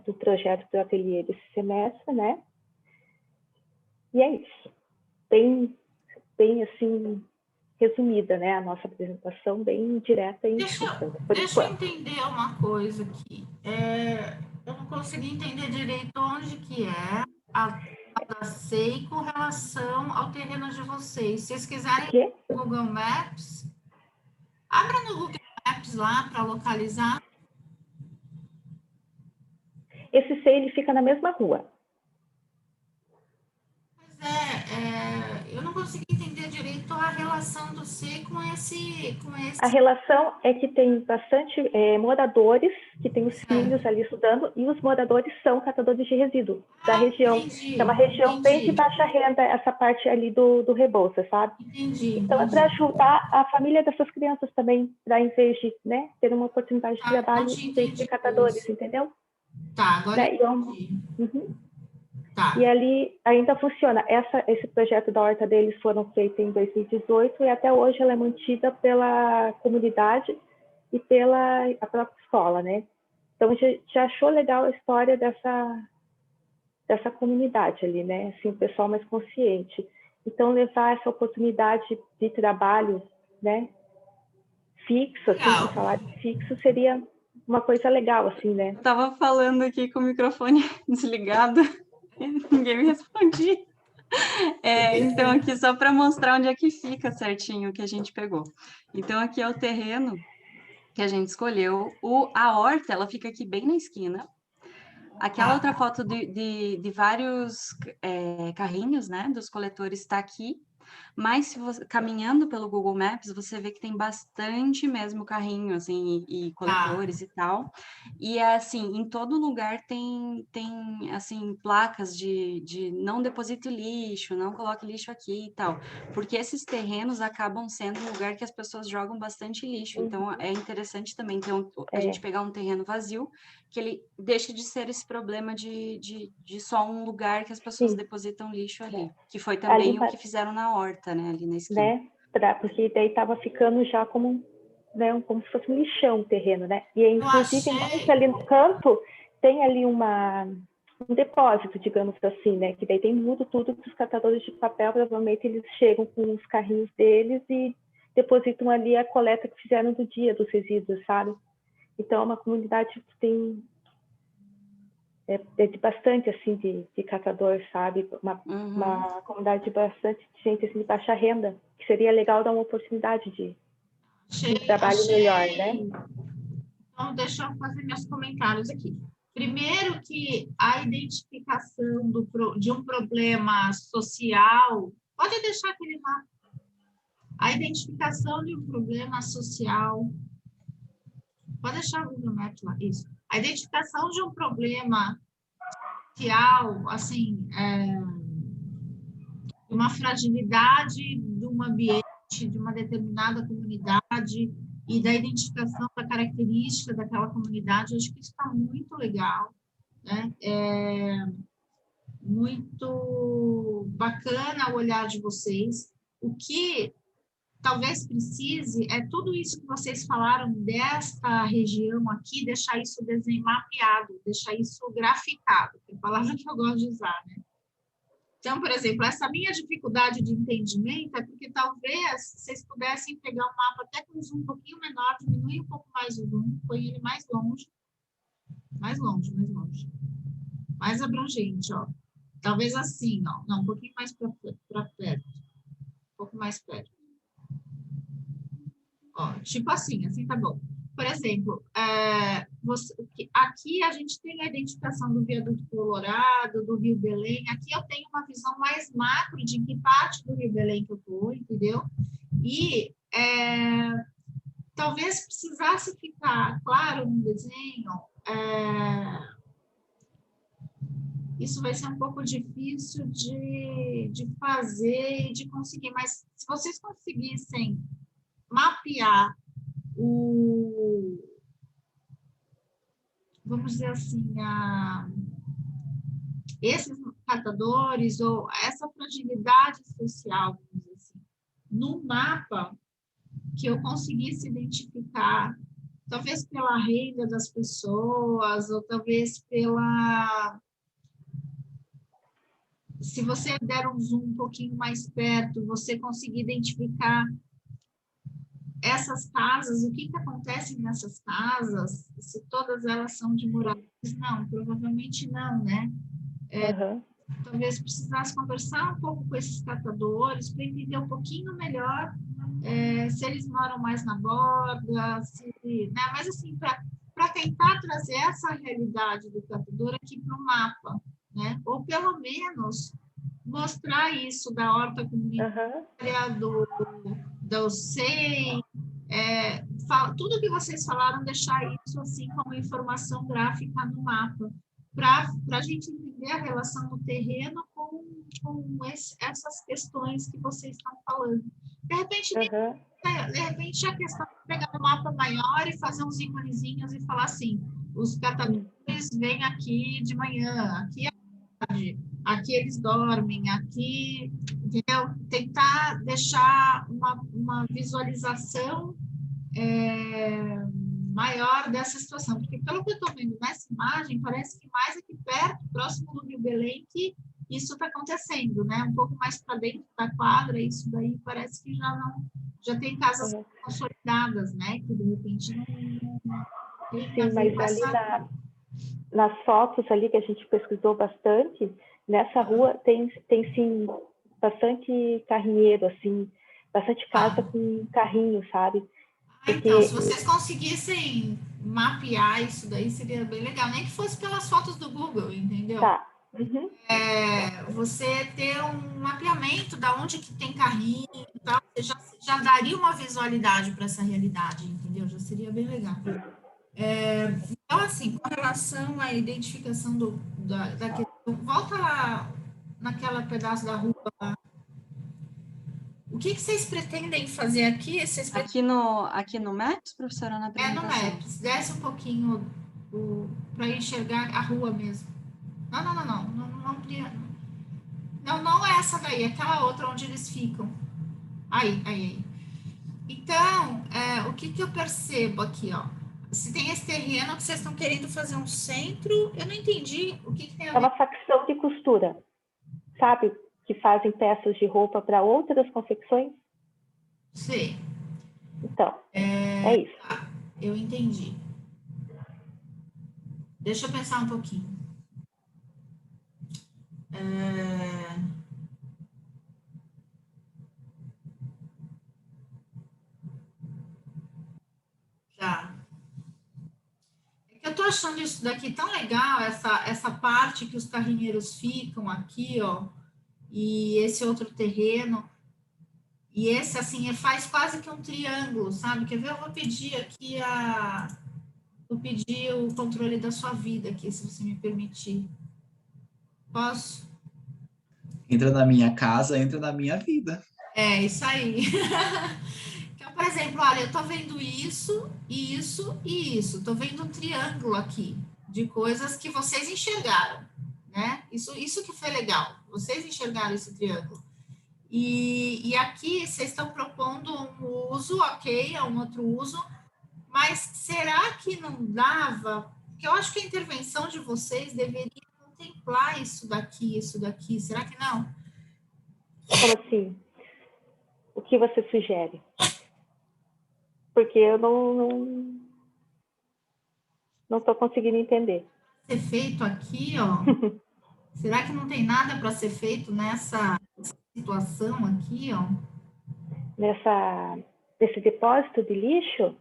do projeto do ateliê desse semestre, né? E é isso. Bem assim, resumida, né? A nossa apresentação, bem direta e enxuta, por Deixa eu enquanto. entender uma coisa aqui. Eu não consegui entender direito onde que é a da SEI com relação ao terreno de vocês. Se vocês quiserem no Google Maps, abra no Google Maps lá para localizar. Esse SEI, ele fica na mesma rua. Pois eu não consegui entender direito a relação do SEI com esse... A relação é que tem bastante moradores, que tem os filhos ali estudando, e os moradores são catadores de resíduo da região. Entendi, É uma região bem de baixa renda, essa parte ali do Rebouças, sabe? Então, é para ajudar a família dessas crianças também, para em vez de, né, ter uma oportunidade de trabalho, de catadores, entendeu? Tá, agora né? entendi. Tá. E ali ainda funciona. Esse projeto da horta deles foram feitos em 2018 e até hoje ela é mantida pela comunidade e pela própria escola, né? Então, a gente já achou legal a história dessa comunidade ali, né? Assim, o pessoal mais consciente. Então, levar essa oportunidade de trabalho, né? Fixo, assim, com salário fixo, seria uma coisa legal, assim, né? Eu tava falando aqui com o microfone desligado. Ninguém me respondia. Então, aqui só para mostrar onde é que fica certinho o que a gente pegou. Então, aqui é o terreno que a gente escolheu. A horta, ela fica aqui bem na esquina. Aquela outra foto de vários carrinhos, né, dos coletores está aqui. Mas se você, caminhando pelo Google Maps, você vê que tem bastante mesmo carrinho, assim, e coletores e tal. E, assim, em todo lugar tem assim, placas de não deposite lixo, não coloque lixo aqui e tal. Porque esses terrenos acabam sendo um lugar que as pessoas jogam bastante lixo. Então, é interessante também ter a gente pegar um terreno vazio, que ele deixe de ser esse problema de só um lugar que as pessoas depositam lixo ali. Que foi também ali, o que fizeram na horta, né, ali na esquina. Né? Porque daí estava ficando já como, né, como se fosse um lixão o terreno, né? E inclusive mais ali no canto tem ali um depósito, digamos assim, né? Que daí tem tudo que os catadores de papel provavelmente eles chegam com os carrinhos deles e depositam ali a coleta que fizeram do dia dos resíduos, sabe? Então é uma comunidade que tem de bastante, assim, de catador, sabe? Uma comunidade de bastante gente, assim, de baixa renda, que seria legal dar uma oportunidade de trabalho melhor, né? Então, deixa eu fazer meus comentários aqui. Primeiro que a identificação de um problema social... Pode deixar aquele lá. A identificação de um problema social... Pode deixar o Google Maps lá, isso. A identificação de um problema social, assim, uma fragilidade de um ambiente, de uma determinada comunidade e da identificação da característica daquela comunidade, eu acho que isso está muito legal, né? Muito bacana o olhar de vocês. O que talvez precise é tudo isso que vocês falaram desta região aqui, deixar isso mapeado, deixar isso graficado, que é a palavra que eu gosto de usar, né? Então, por exemplo, essa minha dificuldade de entendimento é porque talvez vocês pudessem pegar um mapa até com um zoom um pouquinho menor, diminuir um pouco mais o zoom, põe ele mais longe, mais abrangente, ó. Talvez assim, ó, não, um pouquinho mais para perto, um pouco mais perto. Ó, tipo assim tá bom. Por exemplo, aqui a gente tem a identificação do viaduto Colorado, do Rio Belém. Aqui eu tenho uma visão mais macro de que parte do Rio Belém que eu estou, entendeu? E talvez precisasse ficar claro no desenho. Isso vai ser um pouco difícil de fazer e de conseguir, mas se vocês conseguissem mapear vamos dizer assim, esses catadores ou essa fragilidade social, vamos dizer assim, no mapa, que eu conseguisse identificar, talvez pela renda das pessoas, ou talvez pela... Se você der um zoom um pouquinho mais perto, você conseguir identificar essas casas, o que acontece nessas casas, se todas elas são de moradores, não, provavelmente não, né? Talvez precisasse conversar um pouco com esses catadores para entender um pouquinho melhor se eles moram mais na borda, né? Mas assim, para tentar trazer essa realidade do catador aqui para o mapa, né? Ou pelo menos mostrar isso da horta comunitária, do SEI, tudo que vocês falaram, deixar isso assim como informação gráfica no mapa, para a gente entender a relação do terreno com essas questões que vocês estão falando. De repente a questão é pegar um mapa maior e fazer uns íconezinhos e falar assim, os catadores vêm aqui de manhã, aqui à tarde, aqui eles dormem, aqui, entendeu? Tentar deixar uma visualização maior dessa situação, porque pelo que eu estou vendo nessa imagem, parece que mais aqui perto, próximo do Rio Belém, que isso está acontecendo, né? Um pouco mais para dentro da quadra, isso daí parece que já tem casas consolidadas, né? Que de repente não Sim, mas ali nas fotos ali que a gente pesquisou bastante, nessa rua tem sim bastante carrinheiro, assim, bastante casa com carrinho, sabe? Então, se vocês conseguissem mapear isso daí, seria bem legal. Nem que fosse pelas fotos do Google, entendeu? Tá. Você ter um mapeamento da onde que tem carrinho e tal, você já daria uma visualidade para essa realidade, entendeu? Já seria bem legal. Então, assim, com relação à identificação da questão, volta lá naquela pedaço da rua lá. O que vocês pretendem fazer aqui? Aqui no Maps, professora, na apresentação? No Maps. Desce um pouquinho para enxergar a rua mesmo. Não é essa daí, é aquela outra onde eles ficam. Aí. Então, o que eu percebo aqui, ó? Se tem esse terreno que vocês estão querendo fazer um centro, eu não entendi o que tem a ver. É uma facção de costura, sabe? Que fazem peças de roupa para outras confecções. Sim. Então, é isso. Eu entendi. Deixa eu pensar um pouquinho. Tá. Eu tô achando isso daqui tão legal, essa parte que os carrinheiros ficam aqui, ó, e esse outro terreno, e esse, assim, faz quase que um triângulo, sabe? Quer ver? Eu vou pedir aqui vou pedir o controle da sua vida aqui, se você me permitir. Posso? Entra na minha casa, entra na minha vida. Isso aí. Então, por exemplo, olha, eu tô vendo isso, isso e isso. Tô vendo um triângulo aqui de coisas que vocês enxergaram, né? Isso que foi legal. Vocês enxergaram esse triângulo. E aqui vocês estão propondo um uso, ok, é um outro uso, mas será que não dava? Porque eu acho que a intervenção de vocês deveria contemplar isso daqui, será que não? Como assim? O que você sugere? Porque eu não estou conseguindo entender. Ser feito aqui, ó. Será que não tem nada para ser feito nessa situação aqui, ó? Nesse depósito de lixo?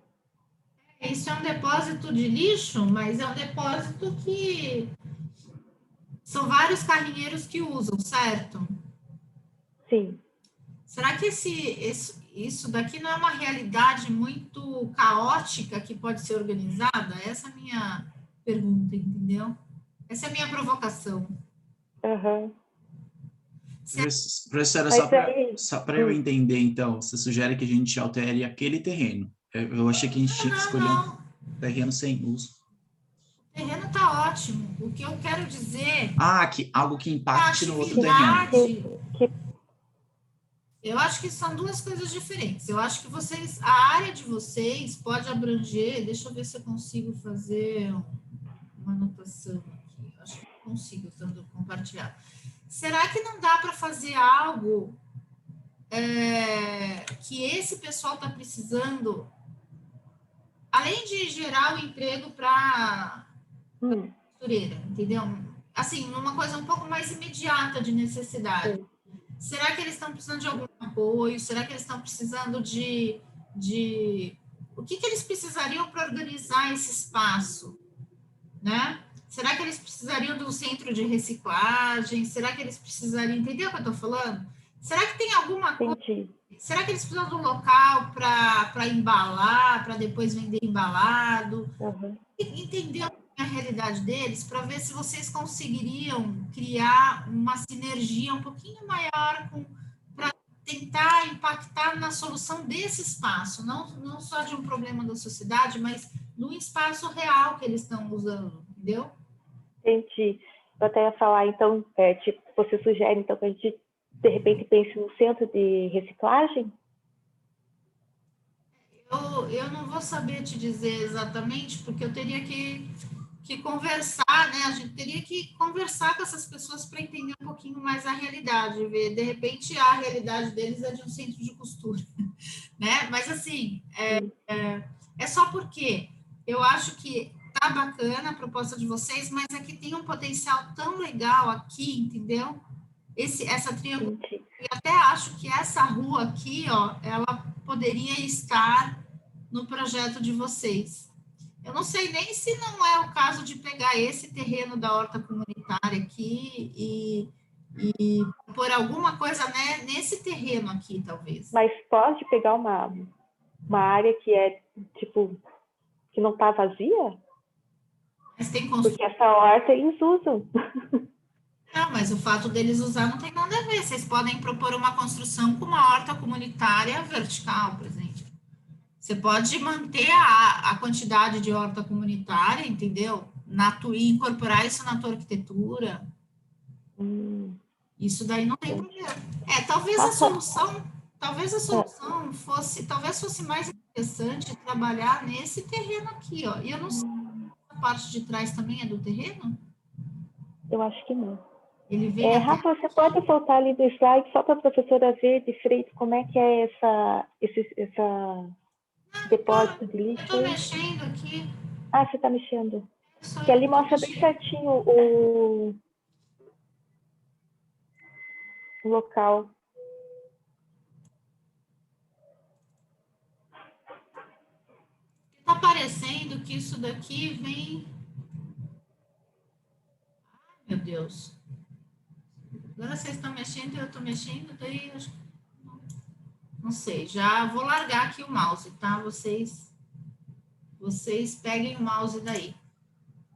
Isso é um depósito de lixo, mas é um depósito que são vários carrinheiros que usam, certo? Sim. Será que isso daqui não é uma realidade muito caótica que pode ser organizada? Essa é a minha pergunta, entendeu? Essa é a minha provocação. Professora, só para eu entender, então, você sugere que a gente altere aquele terreno. Eu achei que a gente tinha que escolher um terreno sem uso. O terreno está ótimo. O que eu quero dizer... algo que impacte no outro terreno. Eu acho que são duas coisas diferentes. Eu acho que vocês, a área de vocês pode abranger, deixa eu ver se eu consigo fazer uma anotação aqui. Eu acho que consigo, estando compartilhado. Será que não dá para fazer algo que esse pessoal está precisando, além de gerar o emprego para costureira, entendeu? Assim, uma coisa um pouco mais imediata de necessidade. Será que eles estão precisando de algum apoio? Será que eles estão precisando de... O que eles precisariam para organizar esse espaço, né? Será que eles precisariam de um centro de reciclagem? Será que eles precisariam... Entendeu o que eu estou falando? Será que tem alguma coisa... Será que eles precisam de um local para embalar, para depois vender embalado? Entender a realidade deles, para ver se vocês conseguiriam criar uma sinergia um pouquinho maior para tentar impactar na solução desse espaço, não só de um problema da sociedade, mas no espaço real que eles estão usando, entendeu? Entendi. Eu até ia falar, então, tipo, você sugere, então, que a gente, de repente, pense no centro de reciclagem? Eu não vou saber te dizer exatamente, porque eu teria que conversar, né? A gente teria que conversar com essas pessoas para entender um pouquinho mais a realidade, ver, de repente, a realidade deles é de um centro de costura, né? Mas, assim, é só porque eu acho que tá bacana a proposta de vocês, mas aqui tem um potencial tão legal aqui, entendeu? Essa triangulação. Eu até acho que essa rua aqui, ó, ela poderia estar no projeto de vocês. Eu não sei nem se não é o caso de pegar esse terreno da horta comunitária aqui e pôr alguma coisa, né, nesse terreno aqui, talvez. Mas pode pegar uma área que é, tipo, que não está vazia? Mas tem porque essa horta eles usam. Não, mas o fato deles usar não tem nada a ver. Vocês podem propor uma construção com uma horta comunitária vertical, por exemplo. Você pode manter a quantidade de horta comunitária, entendeu? E incorporar isso na tua arquitetura. Isso daí não tem problema. Talvez a solução fosse mais interessante trabalhar nesse terreno aqui, ó. E eu não sei, a parte de trás também é do terreno? Eu acho que não. Ele vem Rafa, você pode voltar ali no slide só para a professora ver de frente como é que é essa depósito de lixo? Eu estou mexendo aqui. Ah, você está mexendo. Que ali mostra bem certinho o local. Está parecendo que isso daqui vem... Ai, meu Deus. Agora vocês estão mexendo e eu estou mexendo, daí... Não sei, já vou largar aqui o mouse, tá? Vocês peguem o mouse daí.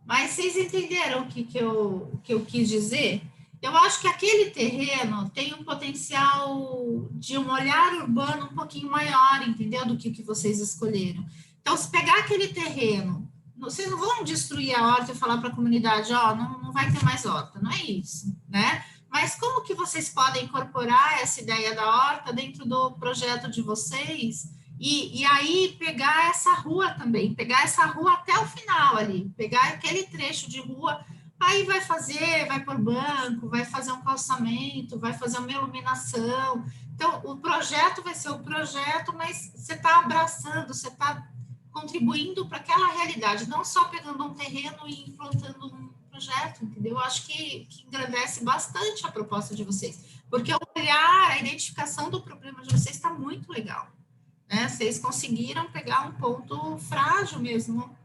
Mas vocês entenderam o que eu quis dizer? Eu acho que aquele terreno tem um potencial de um olhar urbano um pouquinho maior, entendeu? Do que o que vocês escolheram. Então, se pegar aquele terreno, vocês não vão destruir a horta e falar para a comunidade, ó, não vai ter mais horta, não é isso, né? Mas como que vocês podem incorporar essa ideia da horta dentro do projeto de vocês e aí pegar essa rua também, pegar essa rua até o final ali, pegar aquele trecho de rua, aí vai pôr banco, vai fazer um calçamento, vai fazer uma iluminação. Então, o projeto vai ser o projeto, mas você está abraçando, você está contribuindo para aquela realidade, não só pegando um terreno e implantando um projeto, entendeu? Eu acho que engrandece bastante a proposta de vocês, porque o olhar, a identificação do problema de vocês está muito legal, né? Vocês conseguiram pegar um ponto frágil mesmo,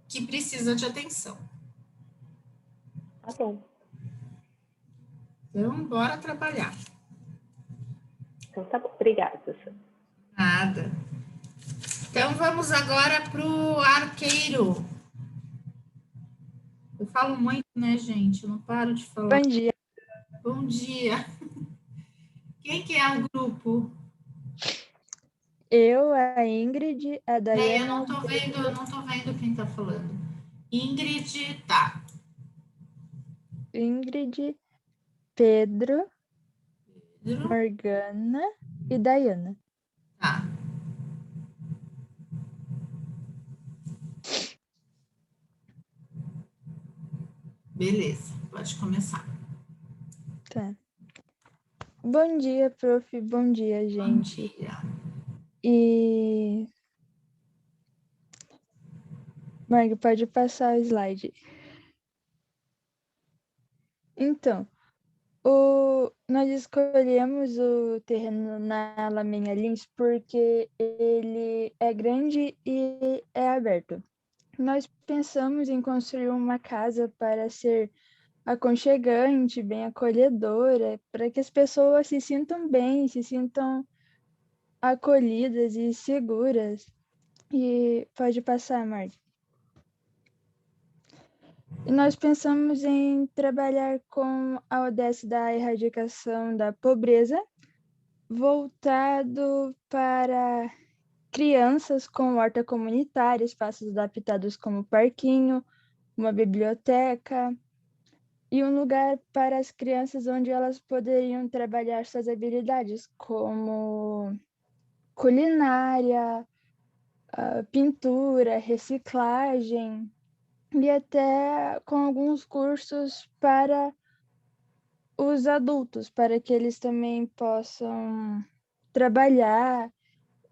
que precisa de atenção. Tá bom. Então, bora trabalhar. Então, tá bom. Obrigada, professora. Nada. Então, vamos agora para o arqueiro. Eu falo muito, né, gente? Eu não paro de falar. Bom dia. Bom dia. Quem que é o grupo? Eu, a Ingrid, a Daiane... Eu não tô vendo quem tá falando. Ingrid, tá. Ingrid, Pedro, Morgana e Dayana. Tá. Beleza, pode começar. Tá. Bom dia, prof. Bom dia, gente. Bom dia. E... Marg, pode passar o slide. Então, nós escolhemos o terreno na Laminha Lins porque ele é grande e é aberto. Nós pensamos em construir uma casa para ser aconchegante, bem acolhedora, para que as pessoas se sintam bem, se sintam acolhidas e seguras. E pode passar, Marg. E nós pensamos em trabalhar com a ODS da erradicação da pobreza, voltado para crianças com horta comunitária, espaços adaptados como parquinho, uma biblioteca e um lugar para as crianças onde elas poderiam trabalhar suas habilidades, como culinária, pintura, reciclagem, e até com alguns cursos para os adultos, para que eles também possam trabalhar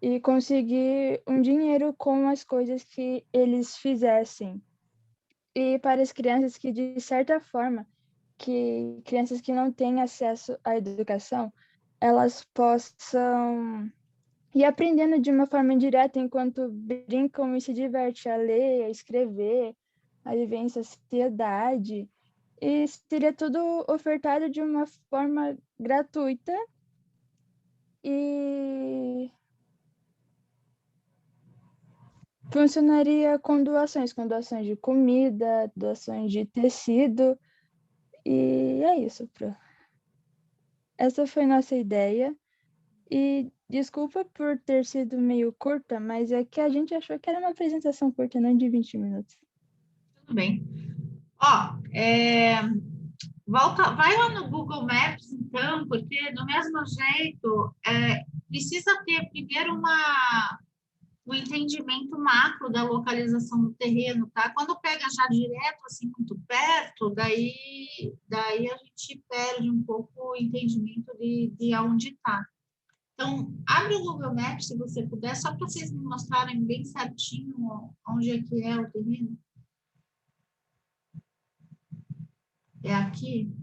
e conseguir um dinheiro com as coisas que eles fizessem. E para as crianças que, de certa forma, crianças que não têm acesso à educação, elas possam ir aprendendo de uma forma indireta enquanto brincam e se divertem a ler, a escrever, a viver em sociedade, e seria tudo ofertado de uma forma gratuita e funcionaria com doações de comida, doações de tecido, e é isso, Pro. Essa foi nossa ideia, e desculpa por ter sido meio curta, mas é que a gente achou que era uma apresentação curta, não de 20 minutos. Tudo bem. Ó, vai lá no Google Maps, então, porque do mesmo jeito, precisa ter primeiro um entendimento macro da localização do terreno, tá? Quando pega já direto, assim, muito perto, daí a gente perde um pouco o entendimento de aonde está. Então, abre o Google Maps, se você puder, só para vocês me mostrarem bem certinho onde é que é o terreno. É aqui?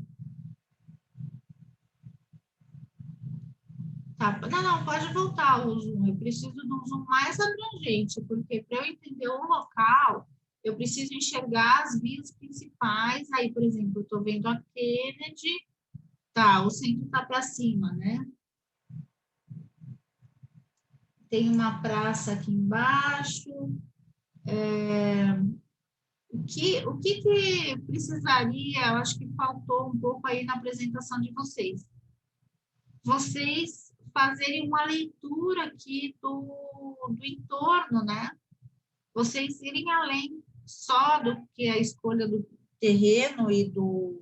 Tá. Não, pode voltar o zoom. Eu preciso de um zoom mais abrangente, porque para eu entender o local, eu preciso enxergar as vias principais. Aí, por exemplo, eu estou vendo a Kennedy, tá, o centro está para cima, né? Tem uma praça aqui embaixo. O que precisaria, eu acho que faltou um pouco aí na apresentação de vocês. Vocês fazerem uma leitura aqui do entorno, né? Vocês irem além só do que é a escolha do terreno e do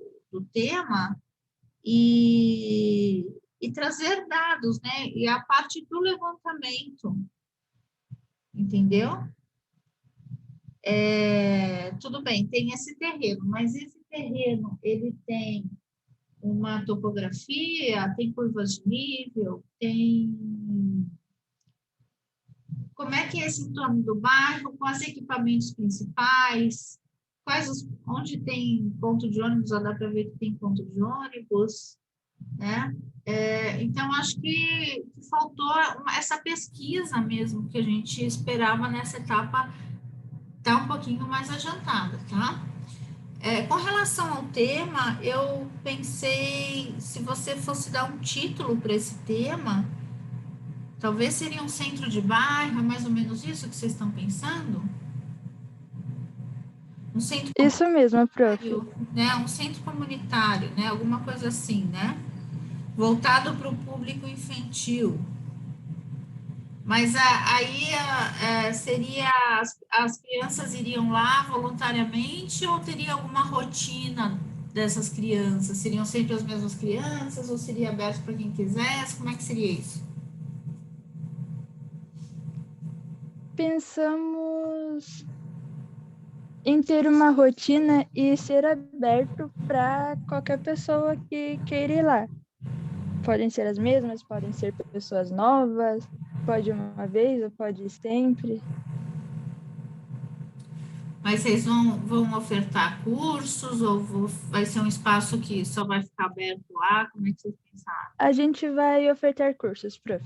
tema e trazer dados, né? E a parte do levantamento, entendeu? Tudo bem, tem esse terreno, mas esse terreno, ele tem uma topografia, tem curvas de nível, tem... Como é que é esse entorno do bairro, quais equipamentos principais, onde tem ponto de ônibus, já dá para ver que tem ponto de ônibus, né? Então, acho que faltou essa pesquisa mesmo que a gente esperava nessa etapa, tá um pouquinho mais adiantada, tá? Com relação ao tema, eu pensei, se você fosse dar um título para esse tema, talvez seria um centro de bairro, é mais ou menos isso que vocês estão pensando? Um centro isso mesmo, prof. Né? Um centro comunitário, né? Alguma coisa assim, né? Voltado para o público infantil. Mas aí seria, as crianças iriam lá voluntariamente ou teria alguma rotina dessas crianças? Seriam sempre as mesmas crianças ou seria aberto para quem quisesse? Como é que seria isso? Pensamos em ter uma rotina e ser aberto para qualquer pessoa que queira ir lá. Podem ser as mesmas, podem ser pessoas novas, pode uma vez ou pode sempre. Mas vocês vão ofertar cursos ou vai ser um espaço que só vai ficar aberto lá? Como é que vocês pensaram? A gente vai ofertar cursos, prof.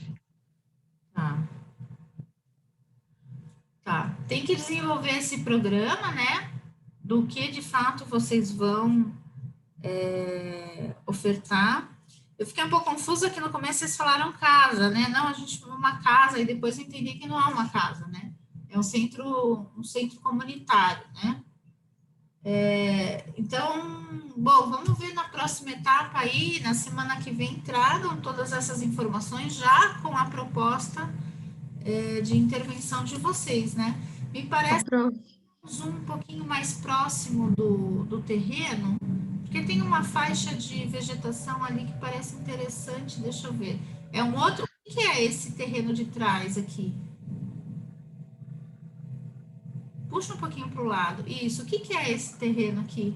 Tá. Tá. Tem que desenvolver esse programa, né? Do que de fato vocês vão ofertar. Eu fiquei um pouco confusa que no começo vocês falaram casa, né? Não, a gente uma casa e depois eu entendi que não é uma casa, né? É um centro comunitário, né? Então, bom, vamos ver na próxima etapa aí, na semana que vem, tragam todas essas informações já com a proposta de intervenção de vocês, né? Me parece um pouquinho mais próximo do terreno, porque tem uma faixa de vegetação ali que parece interessante, deixa eu ver. É um outro, o que é esse terreno de trás aqui? Puxa um pouquinho para o lado. Isso, o que é esse terreno aqui?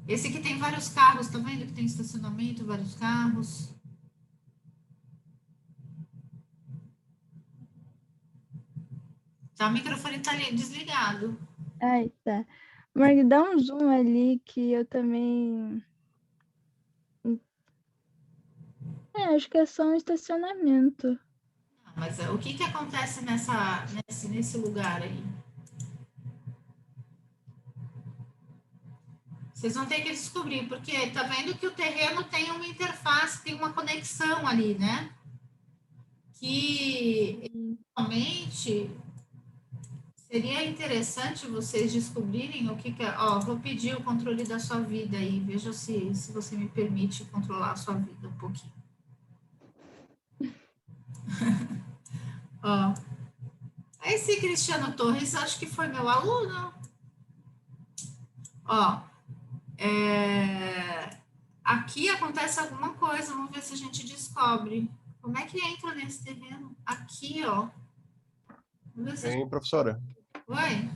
Esse aqui tem vários carros, tá vendo que tem estacionamento, vários carros. Tá, o microfone tá ali, desligado. Ai, tá. Marg, dá um zoom ali que eu também... acho que é só um estacionamento. Não, mas o que acontece nesse lugar aí? Vocês vão ter que descobrir, porque tá vendo que o terreno tem uma interface, tem uma conexão ali, né? Que, realmente, seria interessante vocês descobrirem o que é... Ó, vou pedir o controle da sua vida aí, veja se você me permite controlar a sua vida um pouquinho. Ó, esse Cristiano Torres, acho que foi meu aluno. Ó, aqui acontece alguma coisa, vamos ver se a gente descobre. Como é que entra nesse terreno? Aqui, ó. Vamos ver se Hein, professora? Oi?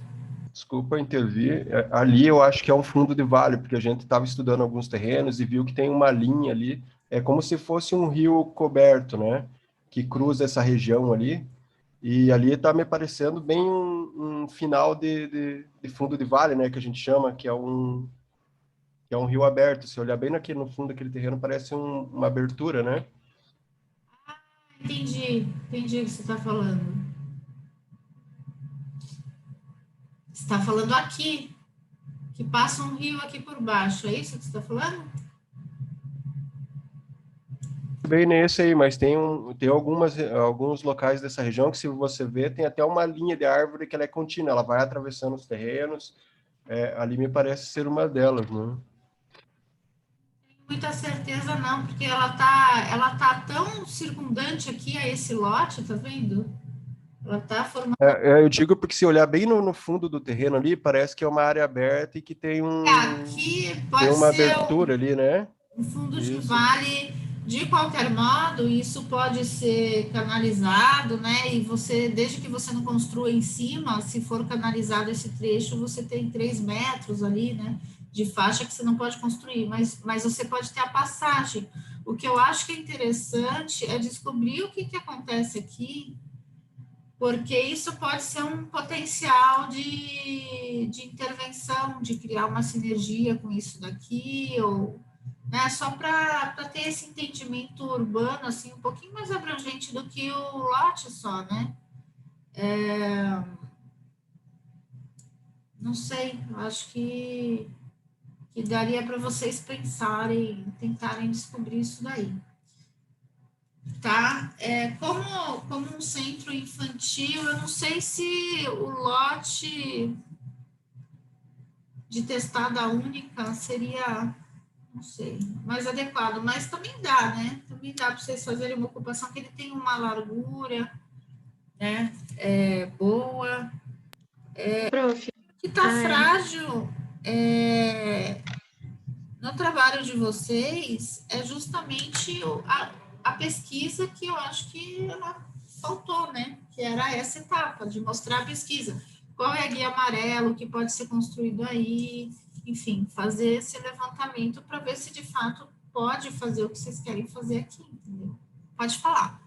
Desculpa intervir. Ali eu acho que é um fundo de vale, porque a gente estava estudando alguns terrenos e viu que tem uma linha ali. É como se fosse um rio coberto, né? Que cruza essa região ali. E ali está me parecendo bem um final de fundo de vale, né? Que a gente chama, que é um rio aberto. Se olhar bem aqui no fundo daquele terreno, parece uma abertura, né? Entendi o que você está falando. Você está falando aqui, que passa um rio aqui por baixo, é isso que você está falando? Bem nesse aí, mas tem alguns locais dessa região que, se você ver, tem até uma linha de árvore que ela é contínua, ela vai atravessando os terrenos. Ali me parece ser uma delas, né? Muita certeza não, porque ela tá tão circundante aqui a esse lote, tá vendo? Ela tá formando... Eu digo porque, se olhar bem no fundo do terreno ali, parece que é uma área aberta e que tem aqui pode tem uma ser abertura ali, né? um fundo de Isso. vale. De qualquer modo, isso pode ser canalizado, né? E você, desde que você não construa em cima, se for canalizado esse trecho, você tem 3 metros ali, né? De faixa que você não pode construir, mas você pode ter a passagem. O que eu acho que é interessante é descobrir o que acontece aqui, porque isso pode ser um potencial de intervenção, de criar uma sinergia com isso daqui, ou... né, só para ter esse entendimento urbano, assim, um pouquinho mais abrangente do que o lote só, né? Não sei, eu acho que daria para vocês pensarem, tentarem descobrir isso daí. Tá? Como um centro infantil, eu não sei se o lote de testada única seria... não sei, mais adequado, mas também dá, né? Também dá para vocês fazerem uma ocupação que ele tem uma largura, né? Boa. Prof. Que tá está frágil no trabalho de vocês é justamente a pesquisa que eu acho que ela faltou, né? Que era essa etapa de mostrar a pesquisa. Qual é a guia amarelo que pode ser construído aí? Enfim, fazer esse levantamento para ver se de fato pode fazer o que vocês querem fazer aqui, entendeu? Pode falar.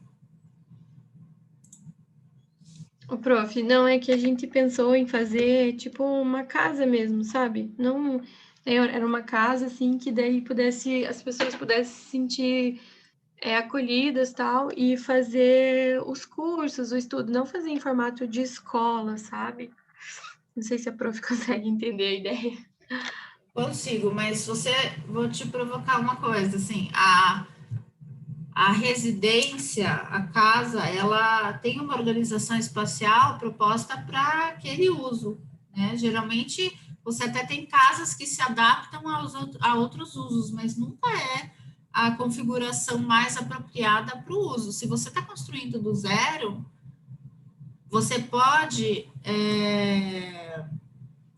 O prof, não é que a gente pensou em fazer tipo uma casa mesmo, sabe? Não era uma casa assim que daí as pessoas pudessem se sentir acolhidas tal e fazer os cursos, o estudo, não fazer em formato de escola, sabe? Não sei se a prof consegue entender a ideia. Consigo, mas vou te provocar uma coisa, assim, a residência, a casa, ela tem uma organização espacial proposta para aquele uso, né? Geralmente, você até tem casas que se adaptam a outros usos, mas nunca é a configuração mais apropriada para o uso. Se você está construindo do zero, você pode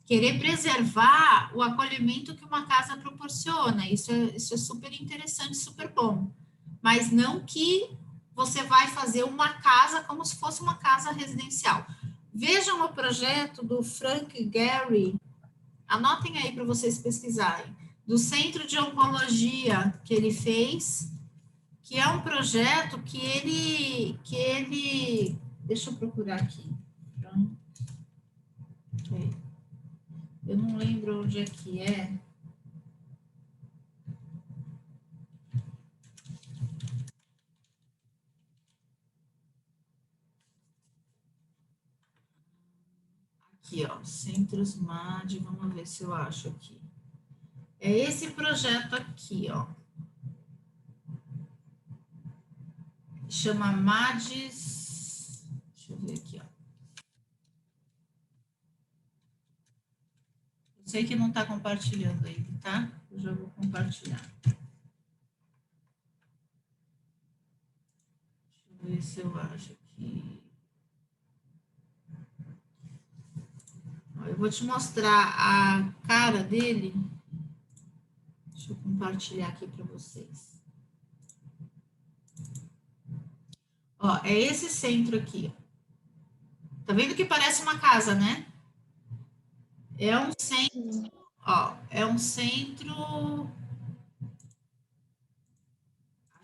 querer preservar o acolhimento que uma casa proporciona. Isso é super interessante, super bom. Mas não que você vai fazer uma casa como se fosse uma casa residencial. Vejam o projeto do Frank Gehry, anotem aí para vocês pesquisarem, do Centro de Oncologia que ele fez, que é um projeto que ele deixa eu procurar aqui. Eu não lembro onde é que é. Aqui, ó, Centros MAD, vamos ver se eu acho aqui. É esse projeto aqui, ó. Chama MADES. Deixa eu ver aqui, ó. Eu sei que não está compartilhando aí, tá? Eu já vou compartilhar. Deixa eu ver se eu acho aqui. Eu vou te mostrar a cara dele. Deixa eu compartilhar aqui para vocês. Ó, é esse centro aqui. Tá vendo que parece uma casa, né? É um centro, ó, é um centro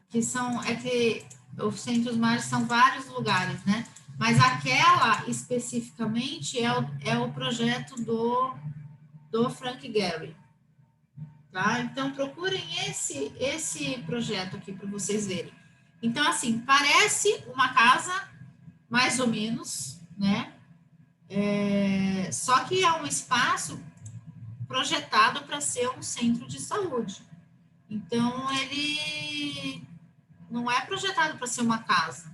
que os centros mágicos são vários lugares, né? Mas aquela especificamente é o projeto do Frank Gehry, tá? Então procurem esse projeto aqui para vocês verem. Então assim, parece uma casa mais ou menos, né? Só que é um espaço projetado para ser um centro de saúde. Então, ele não é projetado para ser uma casa.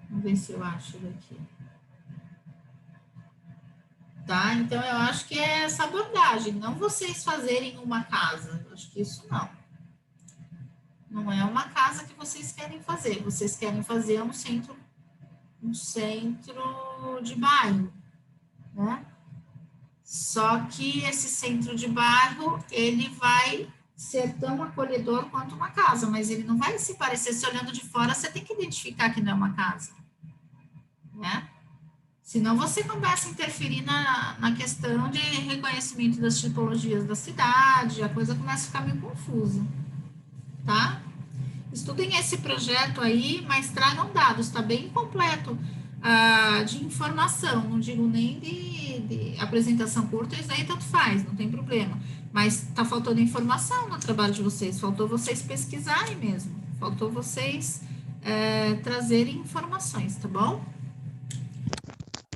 Vamos ver se eu acho daqui. Tá? Então, eu acho que é essa abordagem, não vocês fazerem uma casa. Eu acho que isso não. Não é uma casa que vocês querem fazer. Vocês querem fazer um centro de bairro, né? Só que esse centro de bairro, ele vai ser tão acolhedor quanto uma casa, mas ele não vai se parecer, se olhando de fora, você tem que identificar que não é uma casa, né? Senão você começa a interferir na questão de reconhecimento das tipologias da cidade, a coisa começa a ficar meio confusa, tá? Estudem esse projeto aí, mas tragam dados, tá bem completo de informação, não digo nem de apresentação curta, isso aí tanto faz, não tem problema, mas tá faltando informação no trabalho de vocês, faltou vocês pesquisarem mesmo, faltou vocês trazerem informações, tá bom?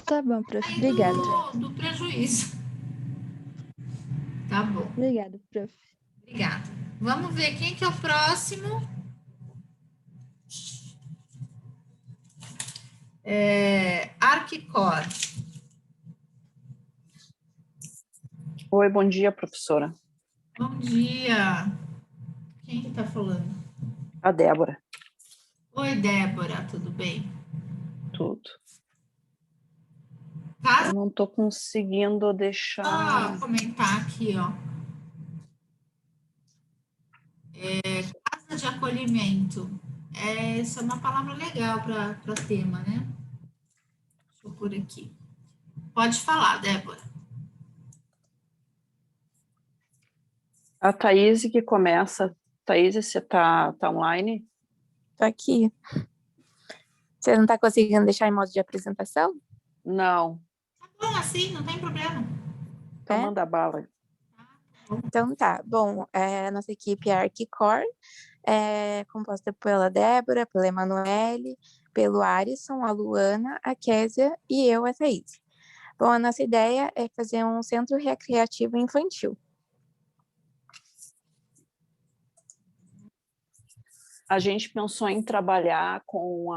Tá bom, prof. Aí Obrigada. do prejuízo. Tá bom. Obrigada, prof. Obrigada. Vamos ver quem que é o próximo. Arquicor. Oi, bom dia, professora. Bom dia. Quem que tá falando? A Débora. Oi, Débora, tudo bem? Tudo. Casa... Eu não estou conseguindo deixar... comentar aqui, ó. Casa de acolhimento. Essa é uma palavra legal para tema, né? Deixa eu pôr aqui. Pode falar, Débora. A Thaís que começa. Thaís, você tá online? Tô aqui. Você não está conseguindo deixar em modo de apresentação? Não. Tá bom assim, não tem problema. Então manda bala. Então tá. Bom, a nossa equipe é a Arquicor, composta pela Débora, pela Emanuele, pelo Arisson, a Luana, a Késia e eu, a Thaís. Bom, a nossa ideia é fazer um centro recreativo infantil. A gente pensou em trabalhar com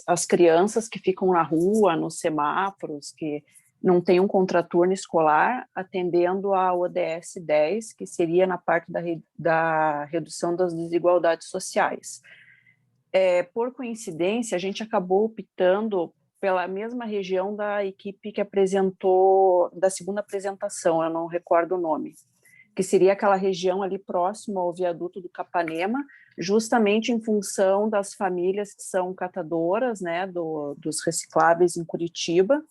as crianças que ficam na rua, nos semáforos, que não tem um contraturno escolar, atendendo a ODS 10, que seria na parte da redução das desigualdades sociais. Por coincidência, a gente acabou optando pela mesma região da equipe que apresentou, da segunda apresentação, eu não recordo o nome, que seria aquela região ali próximo ao viaduto do Capanema, justamente em função das famílias que são catadoras, né, dos recicláveis em Curitiba,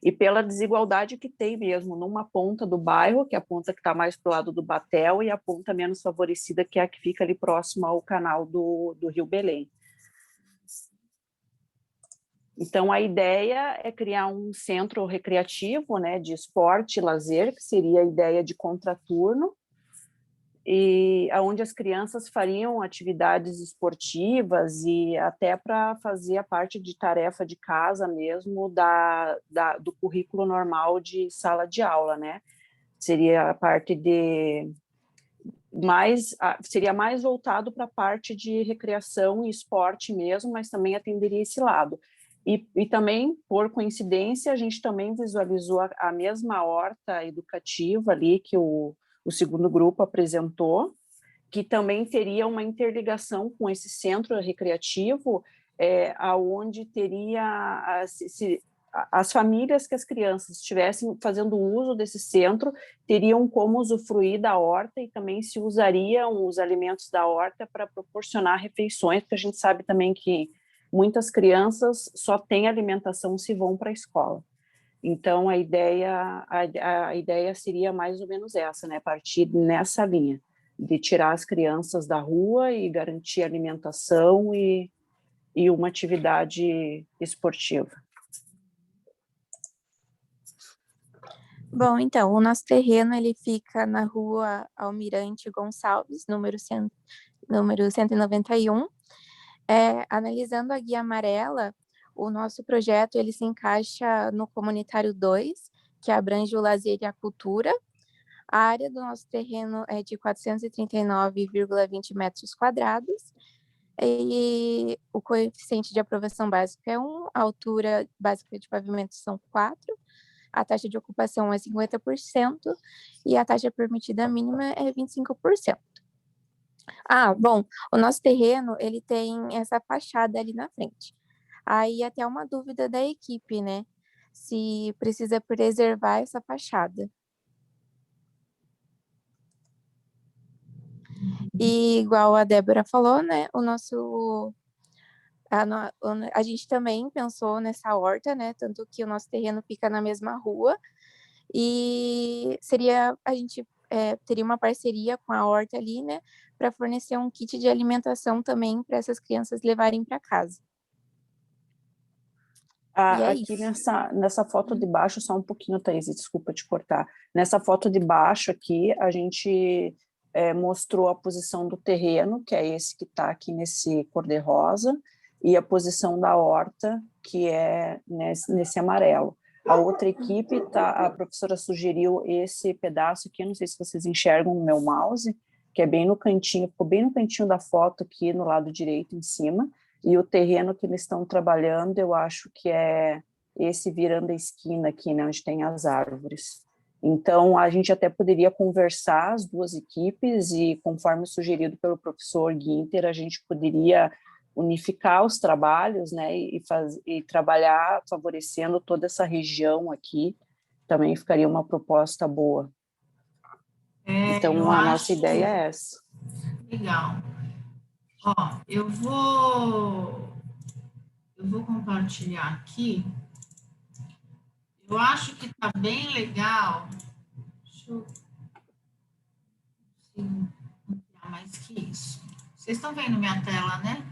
e pela desigualdade que tem mesmo numa ponta do bairro, que é a ponta que está mais para o lado do Batel, e a ponta menos favorecida, que é a que fica ali próximo ao canal do Rio Belém. Então, a ideia é criar um centro recreativo, né, de esporte e lazer, que seria a ideia de contraturno, e onde as crianças fariam atividades esportivas e até para fazer a parte de tarefa de casa mesmo do currículo normal de sala de aula, né? Seria a parte seria mais voltado para a parte de recreação e esporte mesmo, mas também atenderia esse lado. E também, por coincidência, a gente também visualizou a mesma horta educativa ali que o segundo grupo apresentou, que também teria uma interligação com esse centro recreativo, aonde teria as famílias que as crianças estivessem fazendo uso desse centro teriam como usufruir da horta e também se usariam os alimentos da horta para proporcionar refeições, porque a gente sabe também que muitas crianças só têm alimentação se vão para a escola. Então, a ideia seria mais ou menos essa, né? Partir nessa linha, de tirar as crianças da rua e garantir alimentação e uma atividade esportiva. Bom, então, o nosso terreno ele fica na rua Almirante Gonçalves, número 191. Analisando a guia amarela, o nosso projeto ele se encaixa no comunitário 2, que abrange o lazer e a cultura. A área do nosso terreno é de 439,20 metros quadrados e o coeficiente de aprovação básico é 1, a altura básica de pavimento são 4, a taxa de ocupação é 50% e a taxa permitida mínima é 25%. Bom, o nosso terreno, ele tem essa fachada ali na frente. Aí até uma dúvida da equipe, né? Se precisa preservar essa fachada. E igual a Débora falou, né? A gente também pensou nessa horta, né? Tanto que o nosso terreno fica na mesma rua. E a gente teria uma parceria com a horta ali, né? Para fornecer um kit de alimentação também para essas crianças levarem para casa. Aqui nessa foto de baixo, só um pouquinho, Thaís, desculpa te cortar. Nessa foto de baixo aqui, a gente mostrou a posição do terreno, que é esse que está aqui nesse cor-de-rosa, e a posição da horta, que é nesse amarelo. A outra equipe, a professora sugeriu esse pedaço aqui, não sei se vocês enxergam no meu mouse, que é bem no cantinho, ficou bem no cantinho da foto aqui, no lado direito, em cima, e o terreno que eles estão trabalhando, eu acho que é esse virando a esquina aqui, né, onde tem as árvores. Então, a gente até poderia conversar, as duas equipes, e conforme sugerido pelo professor Guinter, a gente poderia unificar os trabalhos, né, e trabalhar favorecendo toda essa região aqui, também ficaria uma proposta boa. Então, a nossa ideia é essa. Legal. Ó, eu vou compartilhar aqui. Eu acho que tá bem legal. Deixa eu ampliar mais que isso. Vocês estão vendo minha tela, né?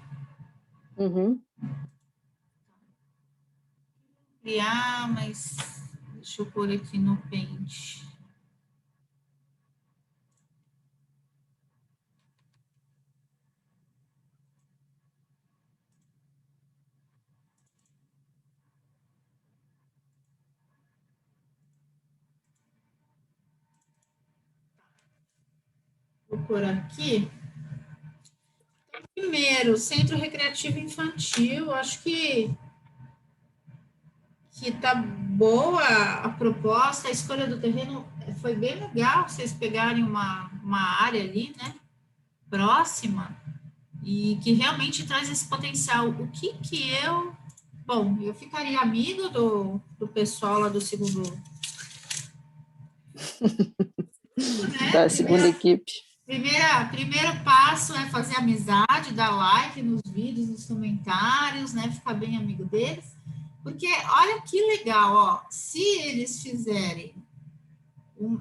Uhum. Ampliar, mas deixa eu pôr aqui no Paint. Vou pôr aqui. Primeiro, Centro Recreativo Infantil, acho que tá boa a proposta, a escolha do terreno foi bem legal, vocês pegarem uma área ali, né, próxima, e que realmente traz esse potencial. O que eu... Bom, eu ficaria amigo do pessoal lá do segundo... né? Da segunda equipe. Primeiro passo é fazer amizade, dar like nos vídeos, nos comentários, né? Ficar bem amigo deles. Porque olha que legal, ó. Se eles fizerem...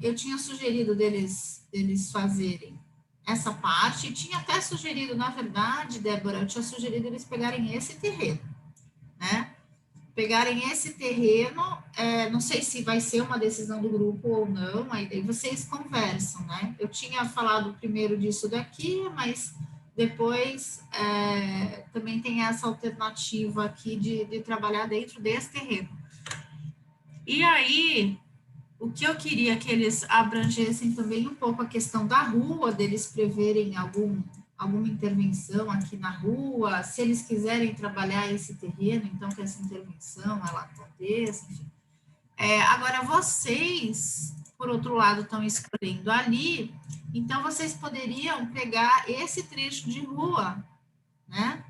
eu tinha sugerido deles fazerem essa parte, tinha até sugerido, na verdade, Débora, eu tinha sugerido eles pegarem esse terreno, né? Pegarem esse terreno, não sei se vai ser uma decisão do grupo ou não, aí vocês conversam, né? Eu tinha falado primeiro disso daqui, mas depois também tem essa alternativa aqui de trabalhar dentro desse terreno. E aí, o que eu queria que eles abrangessem também um pouco a questão da rua, deles preverem alguma intervenção aqui na rua, se eles quiserem trabalhar esse terreno, então que essa intervenção ela aconteça, enfim. Agora, vocês, por outro lado, estão escolhendo ali, então vocês poderiam pegar esse trecho de rua, né?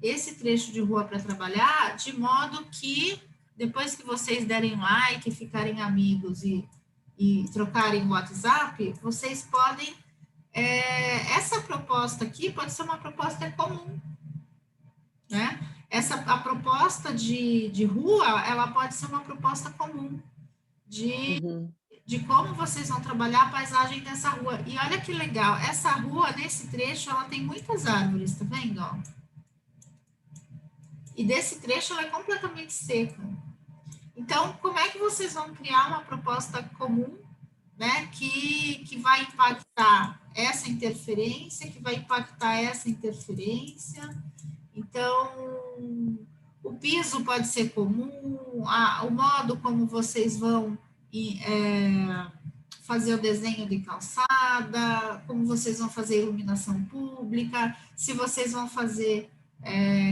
Esse trecho de rua para trabalhar, de modo que, depois que vocês derem like, ficarem amigos e trocarem o WhatsApp, vocês podem... essa proposta aqui pode ser uma proposta comum, né? A proposta de rua, ela pode ser uma proposta comum de como vocês vão trabalhar a paisagem dessa rua. E olha que legal, essa rua, nesse trecho, ela tem muitas árvores, tá vendo? Ó? E desse trecho, ela é completamente seca. Então, como é que vocês vão criar uma proposta comum, né, que vai impactar essa interferência, que vai impactar essa interferência? Então, o piso pode ser comum, o modo como vocês vão fazer o desenho de calçada, como vocês vão fazer iluminação pública, se vocês vão fazer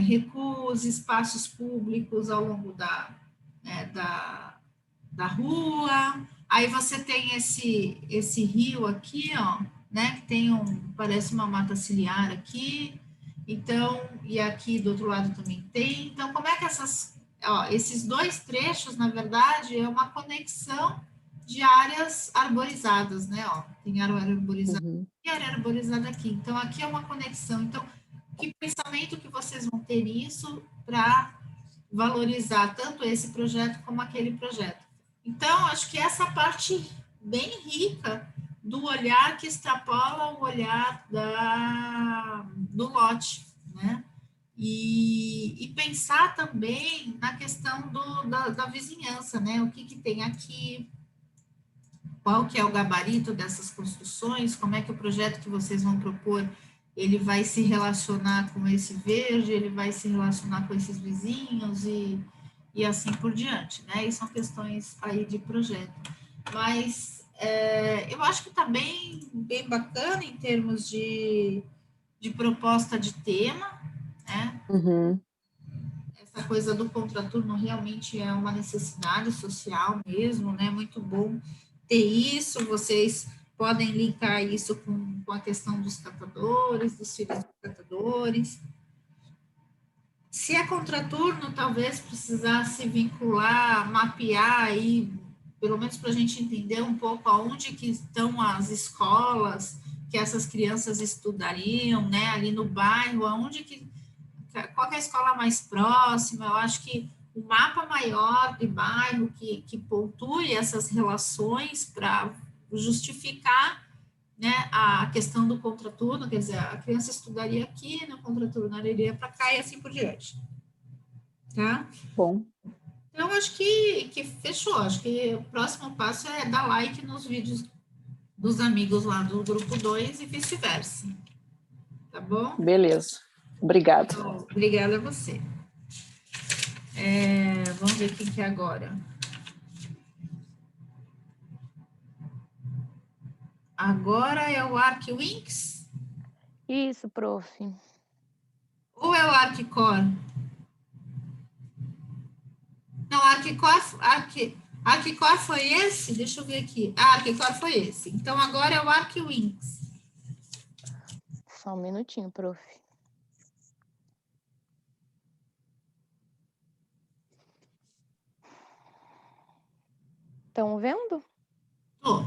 recuos, espaços públicos ao longo da rua. Aí você tem esse rio aqui, ó, né, que tem parece uma mata ciliar aqui, então, e aqui do outro lado também tem. Então, como é que esses dois trechos, na verdade, é uma conexão de áreas arborizadas, né, ó, tem área arborizada e área arborizada aqui. Então, aqui é uma conexão. Então, que pensamento que vocês vão ter isso para valorizar tanto esse projeto como aquele projeto? Então, acho que essa parte bem rica do olhar que extrapola o olhar do lote, né? E pensar também na questão da vizinhança, né? O que tem aqui, qual que é o gabarito dessas construções, como é que o projeto que vocês vão propor, ele vai se relacionar com esse verde, ele vai se relacionar com esses vizinhos e assim por diante, né? E são questões aí de projeto. Mas eu acho que está bem bacana em termos de proposta de tema, né? Essa coisa do contraturno realmente é uma necessidade social mesmo, né? Muito bom ter isso, vocês podem linkar isso com a questão dos catadores, dos filhos dos catadores. Se é contraturno, talvez precisasse vincular, mapear aí, pelo menos para a gente entender um pouco aonde que estão as escolas que essas crianças estudariam, né, ali no bairro, qual que é a escola mais próxima. Eu acho que o mapa maior de bairro que pontue essas relações para justificar, né, a questão do contraturno, quer dizer, a criança estudaria aqui, no contraturno ela iria para cá e assim por diante. Tá? Bom. Então, acho que fechou. Acho que o próximo passo é dar like nos vídeos dos amigos lá do grupo 2 e vice-versa. Tá bom? Beleza. Obrigada. Então, obrigada a você. Vamos ver quem que é agora. Agora é o ArcWinx? Isso, prof. Ou é o ArcCore? Não, ArcCore foi esse? Deixa eu ver aqui. ArcCore foi esse. Então, agora é o ArcWinx. Só um minutinho, prof. Estão vendo? Tô.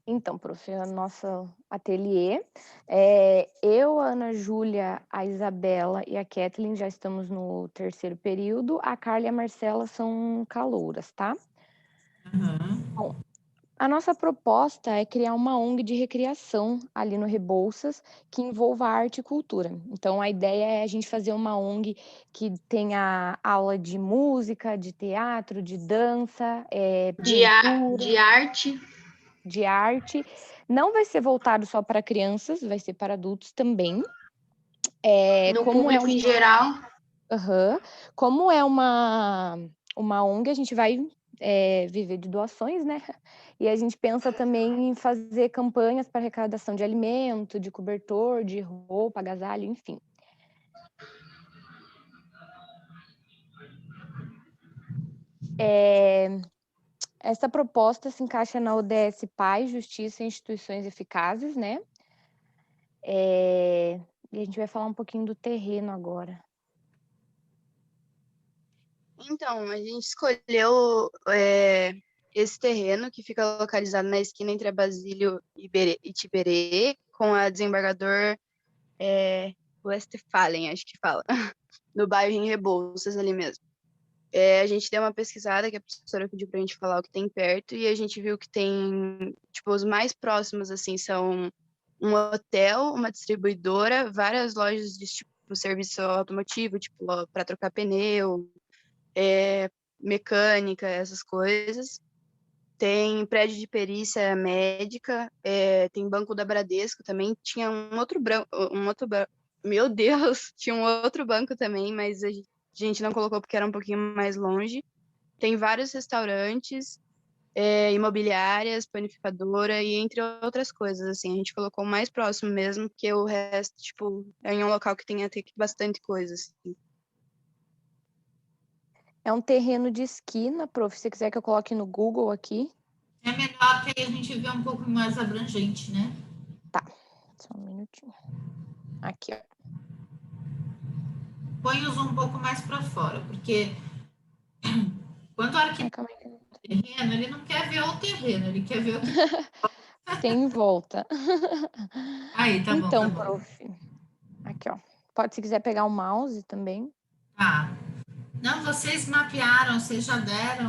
Então, prof, a nossa ateliê, eu, a Ana Júlia, a Isabela e a Kathleen já estamos no 3º período, a Carla e a Marcela são calouras, tá? Uhum. Bom, a nossa proposta é criar uma ONG de recreação ali no Rebouças que envolva arte e cultura. Então, a ideia é a gente fazer uma ONG que tenha aula de música, de teatro, de dança, pintura, de arte. Não vai ser voltado só para crianças, vai ser para adultos também. No público em geral. Como é uma ONG, a gente vai viver de doações, né? E a gente pensa também em fazer campanhas para arrecadação de alimento, de cobertor, de roupa, agasalho, enfim. Essa proposta se encaixa na ODS Paz, Justiça e Instituições Eficazes, né? E a gente vai falar um pouquinho do terreno agora. Então, a gente escolheu esse terreno que fica localizado na esquina entre a Basílio e Tiberê, com a desembargador Westphalen, acho que fala, no bairro em Rebouças, ali mesmo. A gente deu uma pesquisada, que a professora pediu pra gente falar o que tem perto, e a gente viu que tem, tipo, os mais próximos, assim, são um hotel, uma distribuidora, várias lojas de, tipo, serviço automotivo, tipo, para trocar pneu, mecânica, essas coisas. Tem prédio de perícia médica, tem banco da Bradesco também. Tinha meu Deus, tinha um outro banco também, mas a gente não colocou porque era um pouquinho mais longe. Tem vários restaurantes, imobiliárias, panificadora e entre outras coisas, assim. A gente colocou o mais próximo mesmo, porque o resto, tipo, é em um local que tem até bastante coisa, assim. É um terreno de esquina, prof. Se você quiser que eu coloque no Google aqui. É melhor, que aí a gente vê um pouco mais abrangente, né? Tá, só um minutinho. Aqui, ó. Põe-os um pouco mais para fora, porque quando o arquiteto tem terreno, ele não quer ver o terreno, ele quer ver o que tem em volta. Aí, tá bom. Então, tá bom. prof. Aqui, ó. Pode, se quiser pegar o mouse também. Tá. Não, vocês mapearam, vocês já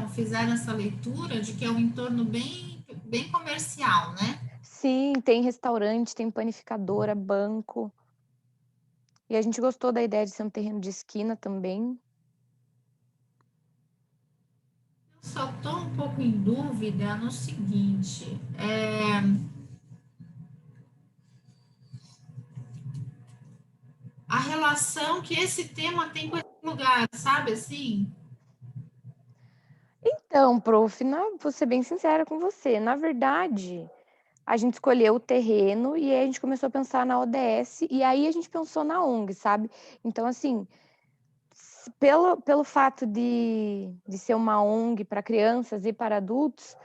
fizeram essa leitura de que é um entorno bem comercial, né? Sim, tem restaurante, tem panificadora, banco. E a gente gostou da ideia de ser um terreno de esquina também. Eu só estou um pouco em dúvida no seguinte, a relação que esse tema tem com esse lugar, sabe assim? Então, prof, vou ser bem sincera com você. Na verdade, a gente escolheu o terreno e aí a gente começou a pensar na ODS e aí a gente pensou na ONG, sabe? Então, assim, pelo fato de ser uma ONG para crianças e para adultos,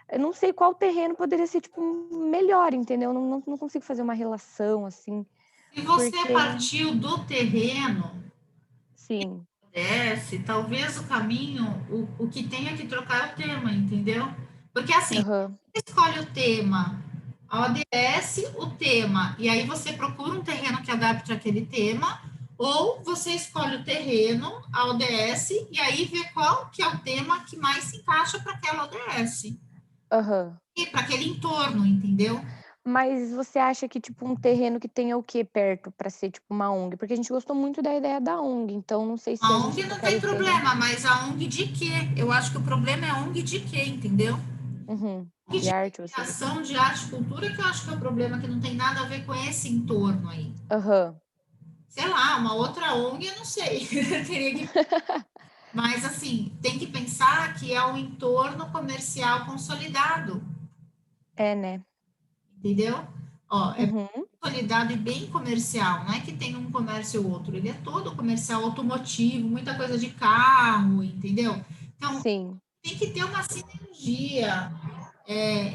eu não sei qual terreno poderia ser, tipo, melhor, entendeu? Não consigo fazer uma relação, assim. Se você partiu do terreno, Sim. Talvez o caminho, o que tenha que trocar é o tema, entendeu? Porque assim, você escolhe o tema, a ODS, o tema, e aí você procura um terreno que adapte aquele tema, ou você escolhe o terreno, a ODS, e aí vê qual que é o tema que mais se encaixa para aquela ODS. E para aquele entorno, entendeu? Mas você acha que, tipo, um terreno que tenha o que perto para ser, tipo, uma ONG? Porque a gente gostou muito da ideia da ONG, então não sei se a a ONG gente não tem problema, mas a ONG de quê? Eu acho que o problema é a ONG de quê, entendeu? De arte, você ação de arte e cultura, que eu acho que é o problema, que não tem nada a ver com esse entorno aí. Sei lá, uma outra ONG, eu não sei. Teria que... Mas, assim, tem que pensar que é um entorno comercial consolidado. Né? Entendeu? Ó, é consolidado e bem comercial. Não é que tem um comércio ou outro. Ele é todo comercial, automotivo, muita coisa de carro, entendeu? Então, tem que ter uma sinergia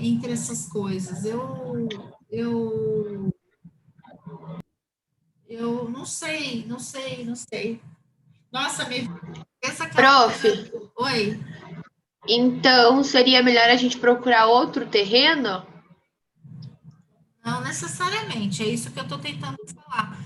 entre essas coisas. Eu não sei. Nossa, Prof, Oi. Então, seria melhor a gente procurar outro terreno? Não necessariamente, é isso que eu estou tentando falar.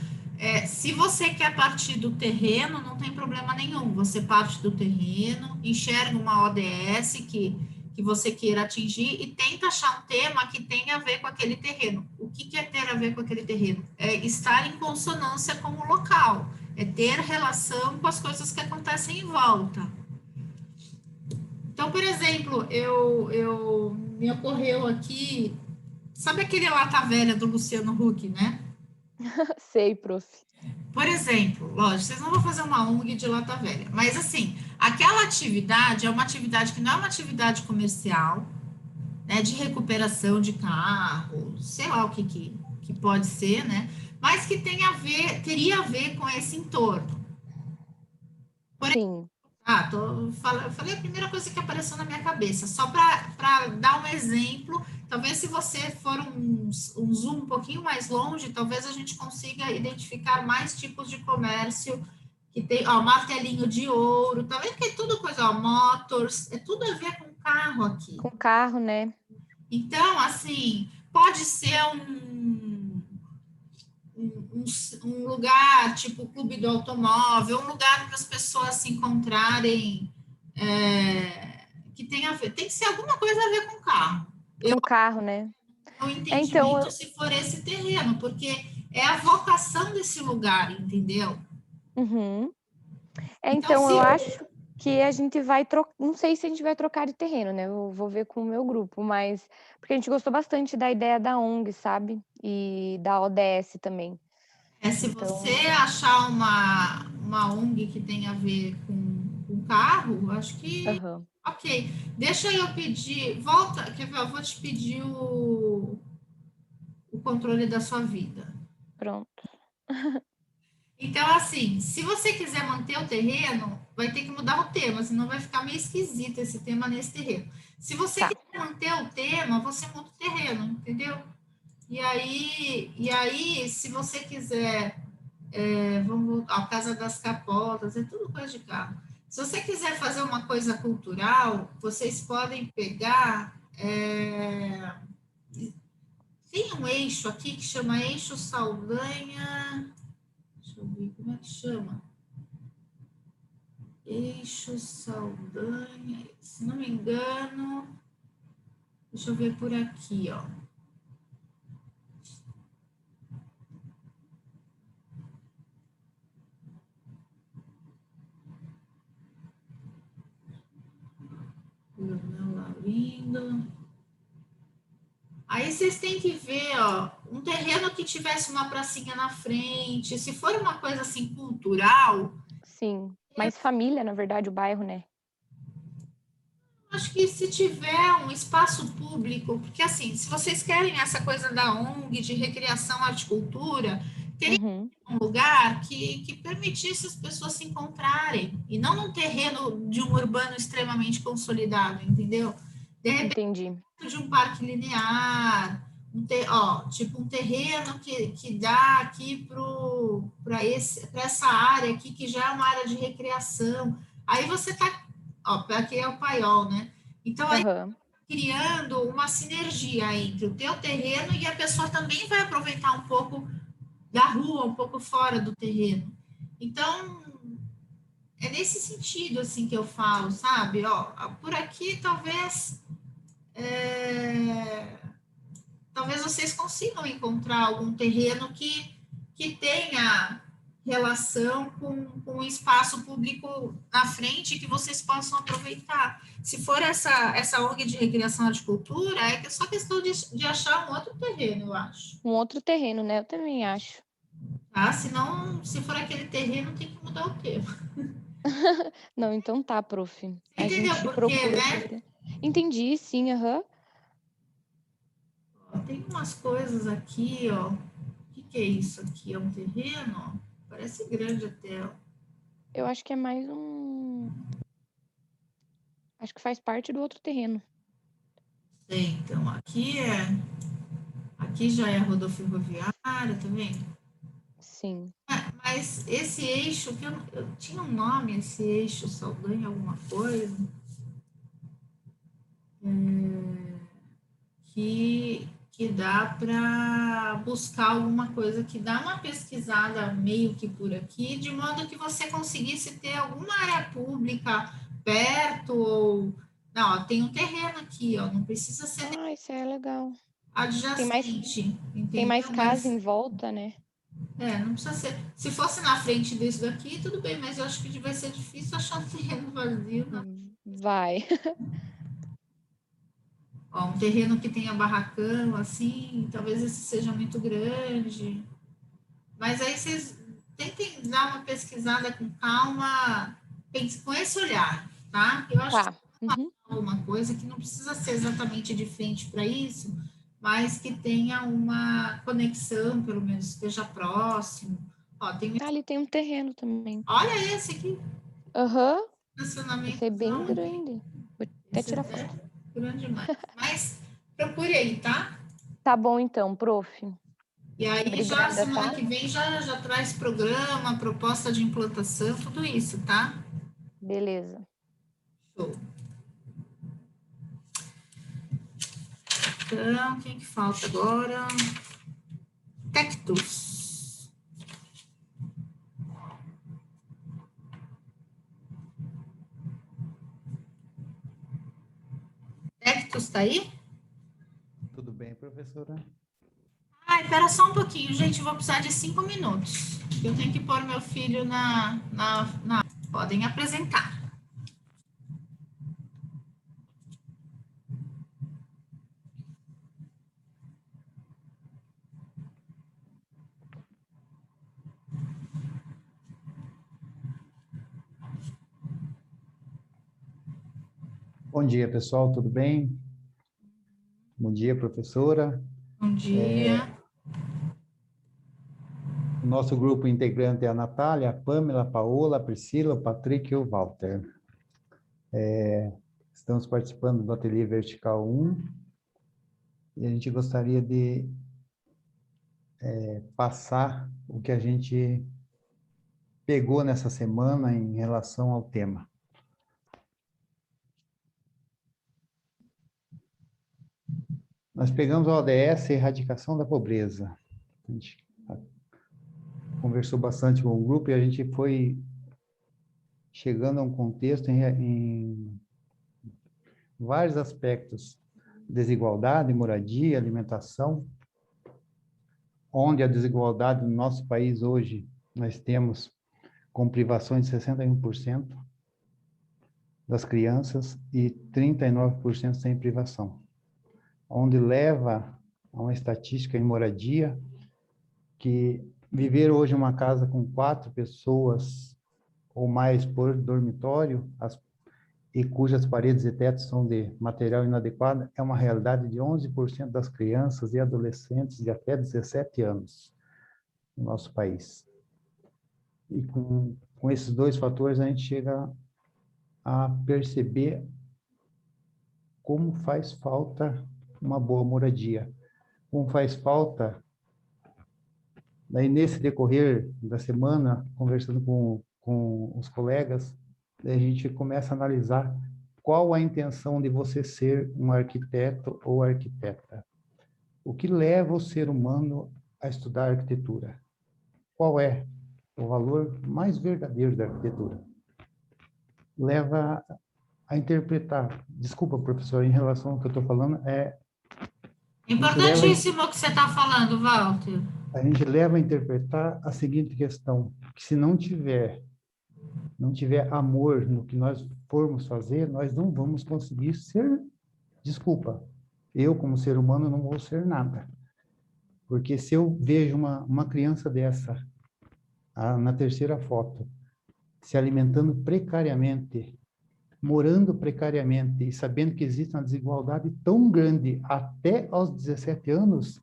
Se você quer partir do terreno, não tem problema nenhum. Você parte do terreno, enxerga uma ODS que você queira atingir e tenta achar um tema que tenha a ver com aquele terreno. O que é ter a ver com aquele terreno? É estar em consonância com o local, é ter relação com as coisas que acontecem em volta. Então, por exemplo, me ocorreu aqui, sabe aquele Lata Velha do Luciano Huck, né? Sei, prof. Por exemplo, lógico, vocês não vão fazer uma ONG de Lata Velha, mas assim, aquela atividade é uma atividade que não é uma atividade comercial, né, de recuperação de carro, sei lá o que pode ser, né, mas que teria a ver com esse entorno. Por exemplo, falei a primeira coisa que apareceu na minha cabeça, só para dar um exemplo. Talvez se você for um zoom um pouquinho mais longe, talvez a gente consiga identificar mais tipos de comércio que tem, martelinho de ouro, tá vendo que é tudo coisa, motors, é tudo a ver com carro aqui. Com carro, né? Então, assim, pode ser um lugar, tipo o Clube do Automóvel, um lugar para as pessoas se encontrarem, que tem a ver, tem que ser alguma coisa a ver com carro. Com carro, né? O entendimento, se for esse terreno, porque é a vocação desse lugar, entendeu? Então eu acho que a gente vai trocar, não sei se a gente vai trocar de terreno, né? Eu vou ver com o meu grupo, mas porque a gente gostou bastante da ideia da ONG, sabe? E da ODS também. Se você achar uma ONG que tem a ver com carro, acho que ok. Deixa eu pedir, volta, quer ver? Eu vou te pedir o controle da sua vida. Pronto. Então, assim, se você quiser manter o terreno, vai ter que mudar o tema, senão vai ficar meio esquisito esse tema nesse terreno. Se você quiser manter o tema, você muda o terreno, entendeu? E aí, se você quiser, vamos a Casa das Capotas, é tudo coisa de carro. Se você quiser fazer uma coisa cultural, vocês podem pegar, tem um eixo aqui que chama Eixo Saldanha, deixa eu ver como é que chama. Eixo Saldanha, se não me engano, deixa eu ver por aqui, ó. Lindo. Aí vocês têm que ver, ó, um terreno que tivesse uma pracinha na frente, se for uma coisa assim cultural. Sim, mais família, na verdade, o bairro, né? Acho que se tiver um espaço público, porque assim, se vocês querem essa coisa da ONG, de recreação, arte e cultura, teria um lugar que permitisse as pessoas se encontrarem, e não num terreno de um urbano extremamente consolidado, entendeu? De repente, de um parque linear, tipo um terreno que dá aqui para essa área aqui, que já é uma área de recreação. Aí você está, aqui é o paiol, né? Então, aí criando uma sinergia entre o teu terreno e a pessoa também vai aproveitar um pouco da rua, um pouco fora do terreno. Então, é nesse sentido, assim, que eu falo, sabe? Por aqui, talvez vocês consigam encontrar algum terreno que tenha relação com um espaço público na frente que vocês possam aproveitar. Se for essa ONG de recreação e horticultura, é só questão de achar um outro terreno, eu acho. Um outro terreno, né? Eu também acho. Tá? Senão, se for aquele terreno, tem que mudar o tema. Não, então tá, prof. Entendeu por quê, né? Entendi, sim, Tem umas coisas aqui, ó. O que é isso aqui? É um terreno? Ó. Parece grande até. Eu acho que é mais acho que faz parte do outro terreno. Sei, então aqui já é a rodovia ferroviária, tá vendo? Sim. Mas esse eixo, que eu tinha um nome, esse eixo Saldanha alguma coisa, que dá para buscar alguma coisa, que dá uma pesquisada meio que por aqui, de modo que você conseguisse ter alguma área pública perto, ou... Não, tem um terreno aqui, ó, não precisa ser... isso é legal. Adjacente, tem mais casa em volta, né? Não precisa ser... Se fosse na frente desse daqui, tudo bem, mas eu acho que vai ser difícil achar um terreno vazio, né? Vai. Um terreno que tenha barracão, assim, talvez esse seja muito grande. Mas aí vocês tentem dar uma pesquisada com calma, com esse olhar, tá? Eu acho que alguma coisa que não precisa ser exatamente de frente para isso, mas que tenha uma conexão, pelo menos esteja próximo. Ali tem um terreno também. Olha esse aqui. Esse é bem grande. Vou até tirar foto. Grande demais. Mas procure aí, tá? Tá bom então, prof. E aí, obrigada, já semana que vem já traz programa, proposta de implantação, tudo isso, tá? Beleza. Show. Então, quem que falta agora? Tectus. Tectus tá aí? Tudo bem, professora? Espera só um pouquinho, gente, vou precisar de 5 minutos. Eu tenho que pôr meu filho na... Podem apresentar. Bom dia, pessoal, tudo bem? Bom dia, professora. Bom dia. O nosso grupo integrante é a Natália, a Pamela, a Paola, a Priscila, o Patrick e o Walter. Estamos participando do Ateliê Vertical 1 e a gente gostaria de passar o que a gente pegou nessa semana em relação ao tema. Nós pegamos a ODS, Erradicação da Pobreza. A gente conversou bastante com o grupo e a gente foi chegando a um contexto em vários aspectos: desigualdade, moradia, alimentação, onde a desigualdade no nosso país hoje nós temos com privações de 61% das crianças e 39% sem privação, onde leva a uma estatística em moradia que viver hoje uma casa com 4 pessoas ou mais por dormitório e cujas paredes e tetos são de material inadequado é uma realidade de 11% das crianças e adolescentes de até 17 anos no nosso país. E com esses dois fatores a gente chega a perceber como faz falta uma boa moradia. como faz falta. Daí, nesse decorrer da semana, conversando com os colegas, a gente começa a analisar qual a intenção de você ser um arquiteto ou arquiteta. O que leva o ser humano a estudar arquitetura? Qual é o valor mais verdadeiro da arquitetura? Leva a interpretar. Desculpa, professor, em relação ao que eu estou falando, Importantíssimo o que você está falando, Walter. A gente leva a interpretar a seguinte questão, que se não tiver amor no que nós formos fazer, nós não vamos conseguir ser, desculpa, eu como ser humano não vou ser nada. Porque se eu vejo uma criança dessa, na terceira foto, se alimentando precariamente, morando precariamente e sabendo que existe uma desigualdade tão grande até aos 17 anos,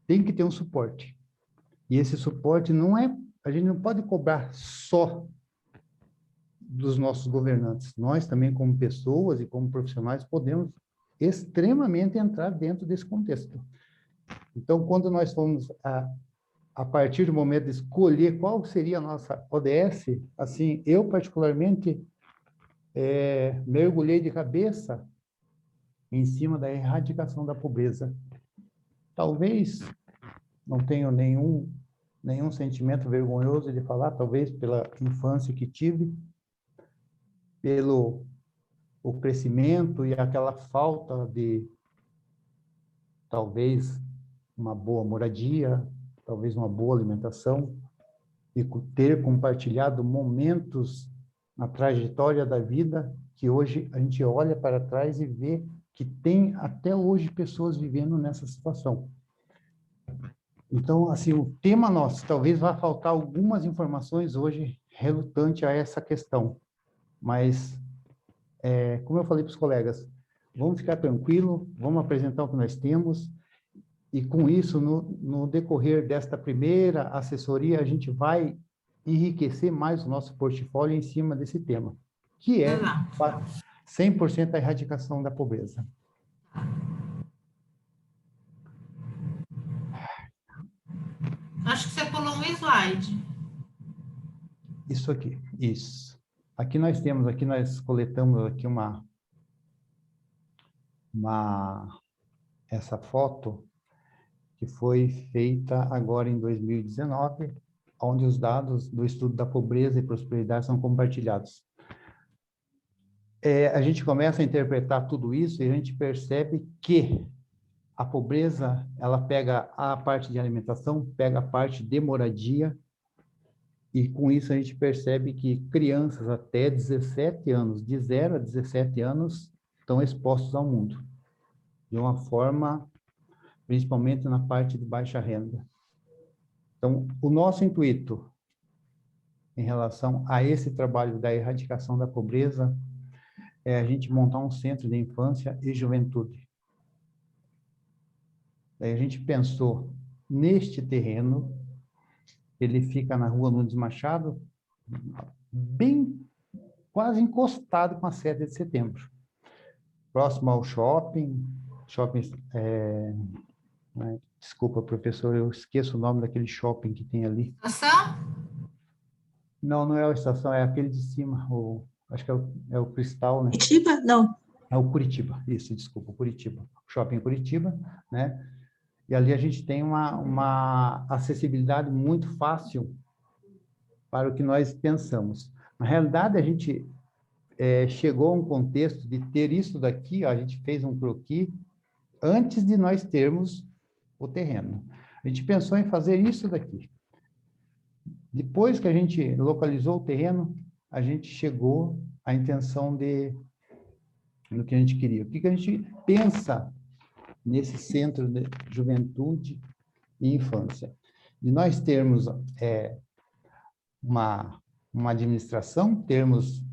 tem que ter um suporte. E esse suporte a gente não pode cobrar só dos nossos governantes. Nós também, como pessoas e como profissionais, podemos extremamente entrar dentro desse contexto. Então, quando nós fomos a partir do momento de escolher qual seria a nossa ODS, assim, eu particularmente mergulhei de cabeça em cima da erradicação da pobreza. Talvez não tenho nenhum sentimento vergonhoso de falar, talvez pela infância que tive, pelo o crescimento e aquela falta de, talvez, uma boa moradia, talvez uma boa alimentação, e ter compartilhado momentos na trajetória da vida que hoje a gente olha para trás e vê que tem até hoje pessoas vivendo nessa situação. Então, assim, o tema nosso, talvez vá faltar algumas informações hoje relutante a essa questão, mas, como eu falei para os colegas, vamos ficar tranquilo, vamos apresentar o que nós temos, e com isso, no decorrer desta primeira assessoria, a gente vai enriquecer mais o nosso portfólio em cima desse tema, que é 100% a erradicação da pobreza. Acho que você pulou um slide. Isso aqui, isso. Aqui nós coletamos aqui essa foto que foi feita agora em 2019, onde os dados do estudo da pobreza e prosperidade são compartilhados. A gente começa a interpretar tudo isso e a gente percebe que a pobreza, ela pega a parte de alimentação, pega a parte de moradia, e com isso a gente percebe que crianças até 17 anos, de 0 a 17 anos, estão expostos ao mundo, de uma forma, principalmente na parte de baixa renda. Então, o nosso intuito em relação a esse trabalho da erradicação da pobreza é a gente montar um centro de infância e juventude. Daí a gente pensou neste terreno, ele fica na Rua Nunes Machado, bem quase encostado com a 7 de setembro, próximo ao shopping, desculpa, professor, eu esqueço o nome daquele shopping que tem ali. Estação? Não é a estação, é aquele de cima, acho que é o Cristal, né? Curitiba? Não. É o Curitiba, isso, desculpa, Curitiba. Shopping Curitiba, né? E ali a gente tem uma acessibilidade muito fácil para o que nós pensamos. Na realidade, a gente chegou a um contexto de ter isso daqui, a gente fez um croquis antes de nós termos o terreno. A gente pensou em fazer isso daqui. Depois que a gente localizou o terreno, a gente chegou à intenção no que a gente queria. O que a gente pensa nesse centro de juventude e infância? De nós termos uma administração, termos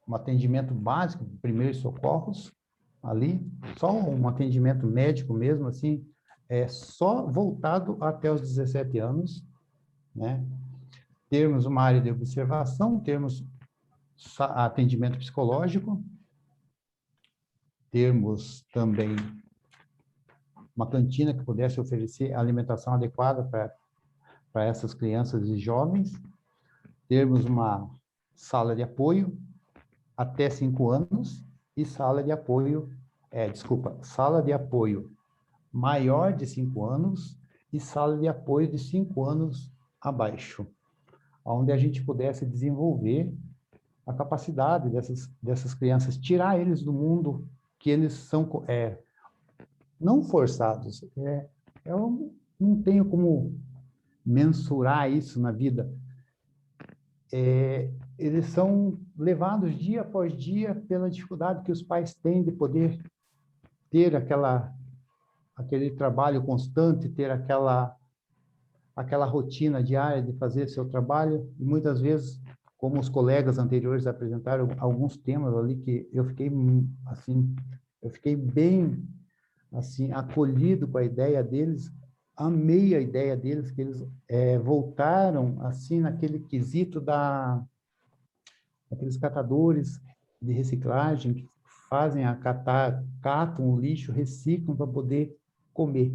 um atendimento básico, primeiros socorros, ali, só um atendimento médico mesmo, assim, só voltado até os 17 anos, né? Termos uma área de observação, termos atendimento psicológico, termos também uma cantina que pudesse oferecer alimentação adequada para essas crianças e jovens, termos uma sala de apoio até 5 anos e sala de apoio maior de 5 anos e sala de apoio de 5 anos abaixo, onde a gente pudesse desenvolver a capacidade dessas crianças, tirar eles do mundo que eles são não forçados. Eu não tenho como mensurar isso na vida. Eles são levados dia após dia pela dificuldade que os pais têm de poder ter aquele trabalho constante, ter aquela rotina diária de fazer seu trabalho, e muitas vezes, como os colegas anteriores apresentaram alguns temas ali que eu fiquei bem assim acolhido com a ideia deles, amei a ideia deles, que eles voltaram assim naquele quesito daqueles catadores de reciclagem que fazem catam o lixo, reciclam para poder comer.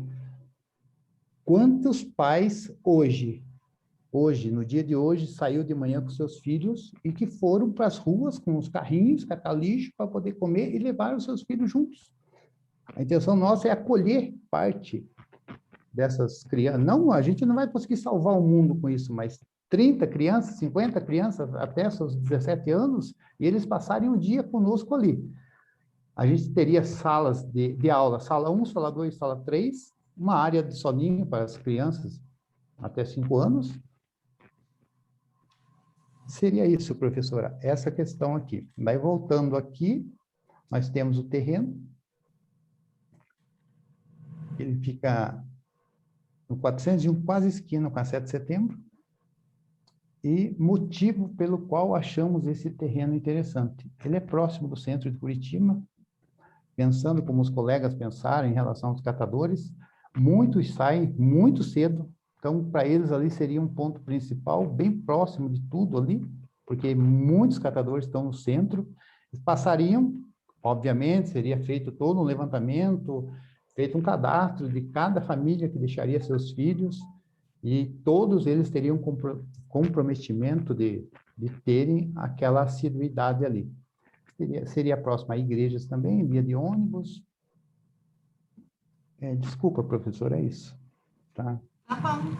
Quantos pais hoje, no dia de hoje, saiu de manhã com seus filhos e que foram para as ruas com os carrinhos, catar lixo para poder comer e levaram os seus filhos juntos? A intenção nossa é acolher parte dessas crianças. Não, a gente não vai conseguir salvar o mundo com isso, mas 30 crianças, 50 crianças até seus 17 anos, e eles passarem um dia conosco ali. A gente teria salas de aula, sala 1, sala 2, sala 3, uma área de soninho para as crianças até 5 anos. Seria isso, professora, essa questão aqui. Daí, voltando aqui, nós temos o terreno. Ele fica no 401, quase esquina com a 7 de setembro. E motivo pelo qual achamos esse terreno interessante. Ele é próximo do centro de Curitiba. Pensando como os colegas pensaram em relação aos catadores, muitos saem muito cedo, então para eles ali seria um ponto principal, bem próximo de tudo ali, porque muitos catadores estão no centro. Eles passariam, obviamente, seria feito todo um levantamento, feito um cadastro de cada família que deixaria seus filhos, e todos eles teriam comprometimento de terem aquela assiduidade ali. Seria próximo a igrejas também, via de ônibus. Desculpa, professor, é isso. Tá bom.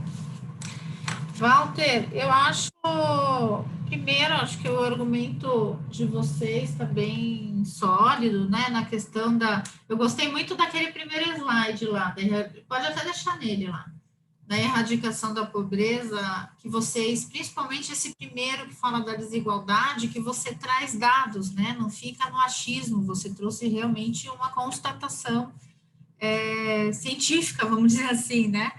Walter, eu acho que o argumento de vocês está bem sólido, né, na questão eu gostei muito daquele primeiro slide lá, pode até deixar nele lá, da erradicação da pobreza, que vocês, principalmente esse primeiro que fala da desigualdade, que você traz dados, né? Não fica no achismo, você trouxe realmente uma constatação científica, vamos dizer assim, né?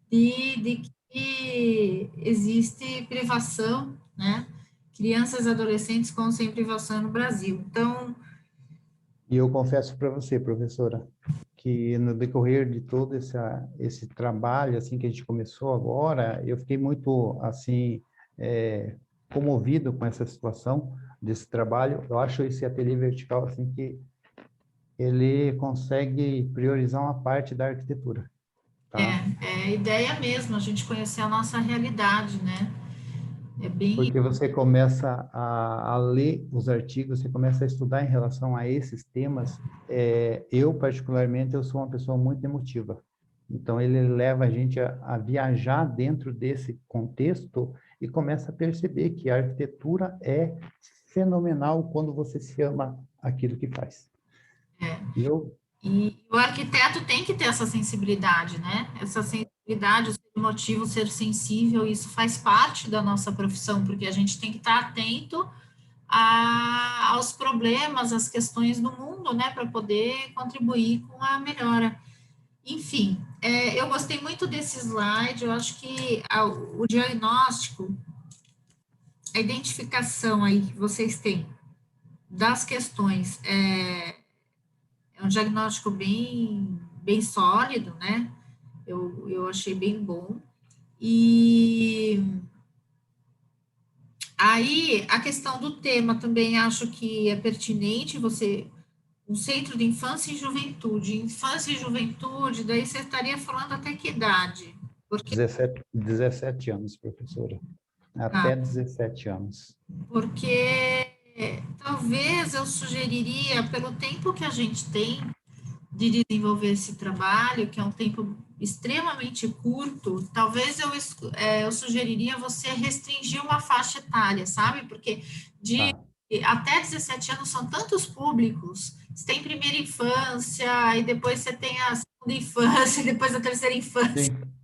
De que existe privação, né? Crianças e adolescentes com sem privação no Brasil. Então... E eu confesso para você, professora, que no decorrer de todo esse trabalho assim que a gente começou agora, eu fiquei muito assim comovido com essa situação desse trabalho. Eu acho esse ateliê vertical assim que ele consegue priorizar uma parte da arquitetura. Tá? É a ideia mesmo, a gente conhecer a nossa realidade, né? Porque você começa a ler os artigos, você começa a estudar em relação a esses temas. Eu, particularmente, eu sou uma pessoa muito emotiva. Então, ele leva a gente a viajar dentro desse contexto e começa a perceber que a arquitetura é fenomenal quando você se ama aquilo que faz. E o arquiteto tem que ter essa sensibilidade, né? Essa sensibilidade, o ser emotivo, o ser sensível, isso faz parte da nossa profissão, porque a gente tem que estar atento aos problemas, às questões do mundo, né? Para poder contribuir com a melhora. Enfim, eu gostei muito desse slide, eu acho que o diagnóstico, a identificação aí que vocês têm das questões é um diagnóstico bem sólido, né? Eu achei bem bom. E aí, a questão do tema também acho que é pertinente você Um centro de infância e juventude. Infância e juventude, daí você estaria falando até que idade? Porque... 17 anos, professora. Até 17 anos. Porque talvez eu sugeriria, pelo tempo que a gente tem de desenvolver esse trabalho, que é um tempo extremamente curto, talvez eu sugeriria você restringir uma faixa etária, sabe? Porque até 17 anos são tantos públicos, você tem primeira infância, e depois você tem a segunda infância, e depois a terceira infância. Sim.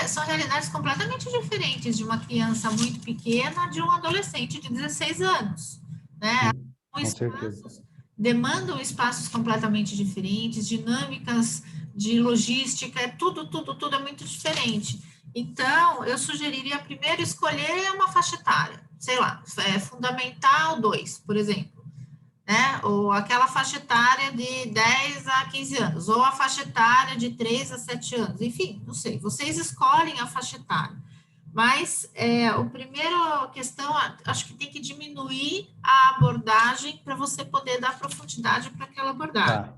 São realidades completamente diferentes de uma criança muito pequena de um adolescente de 16 anos, né? Com certeza. Demandam espaços completamente diferentes, dinâmicas de logística, tudo é muito diferente. Então, eu sugeriria primeiro escolher uma faixa etária, sei lá, Fundamental 2, por exemplo. Né? Ou aquela faixa etária de 10 a 15 anos, ou a faixa etária de 3 a 7 anos, enfim, não sei, vocês escolhem a faixa etária. Mas a primeira questão, acho que tem que diminuir a abordagem para você poder dar profundidade para aquela abordagem. Tá.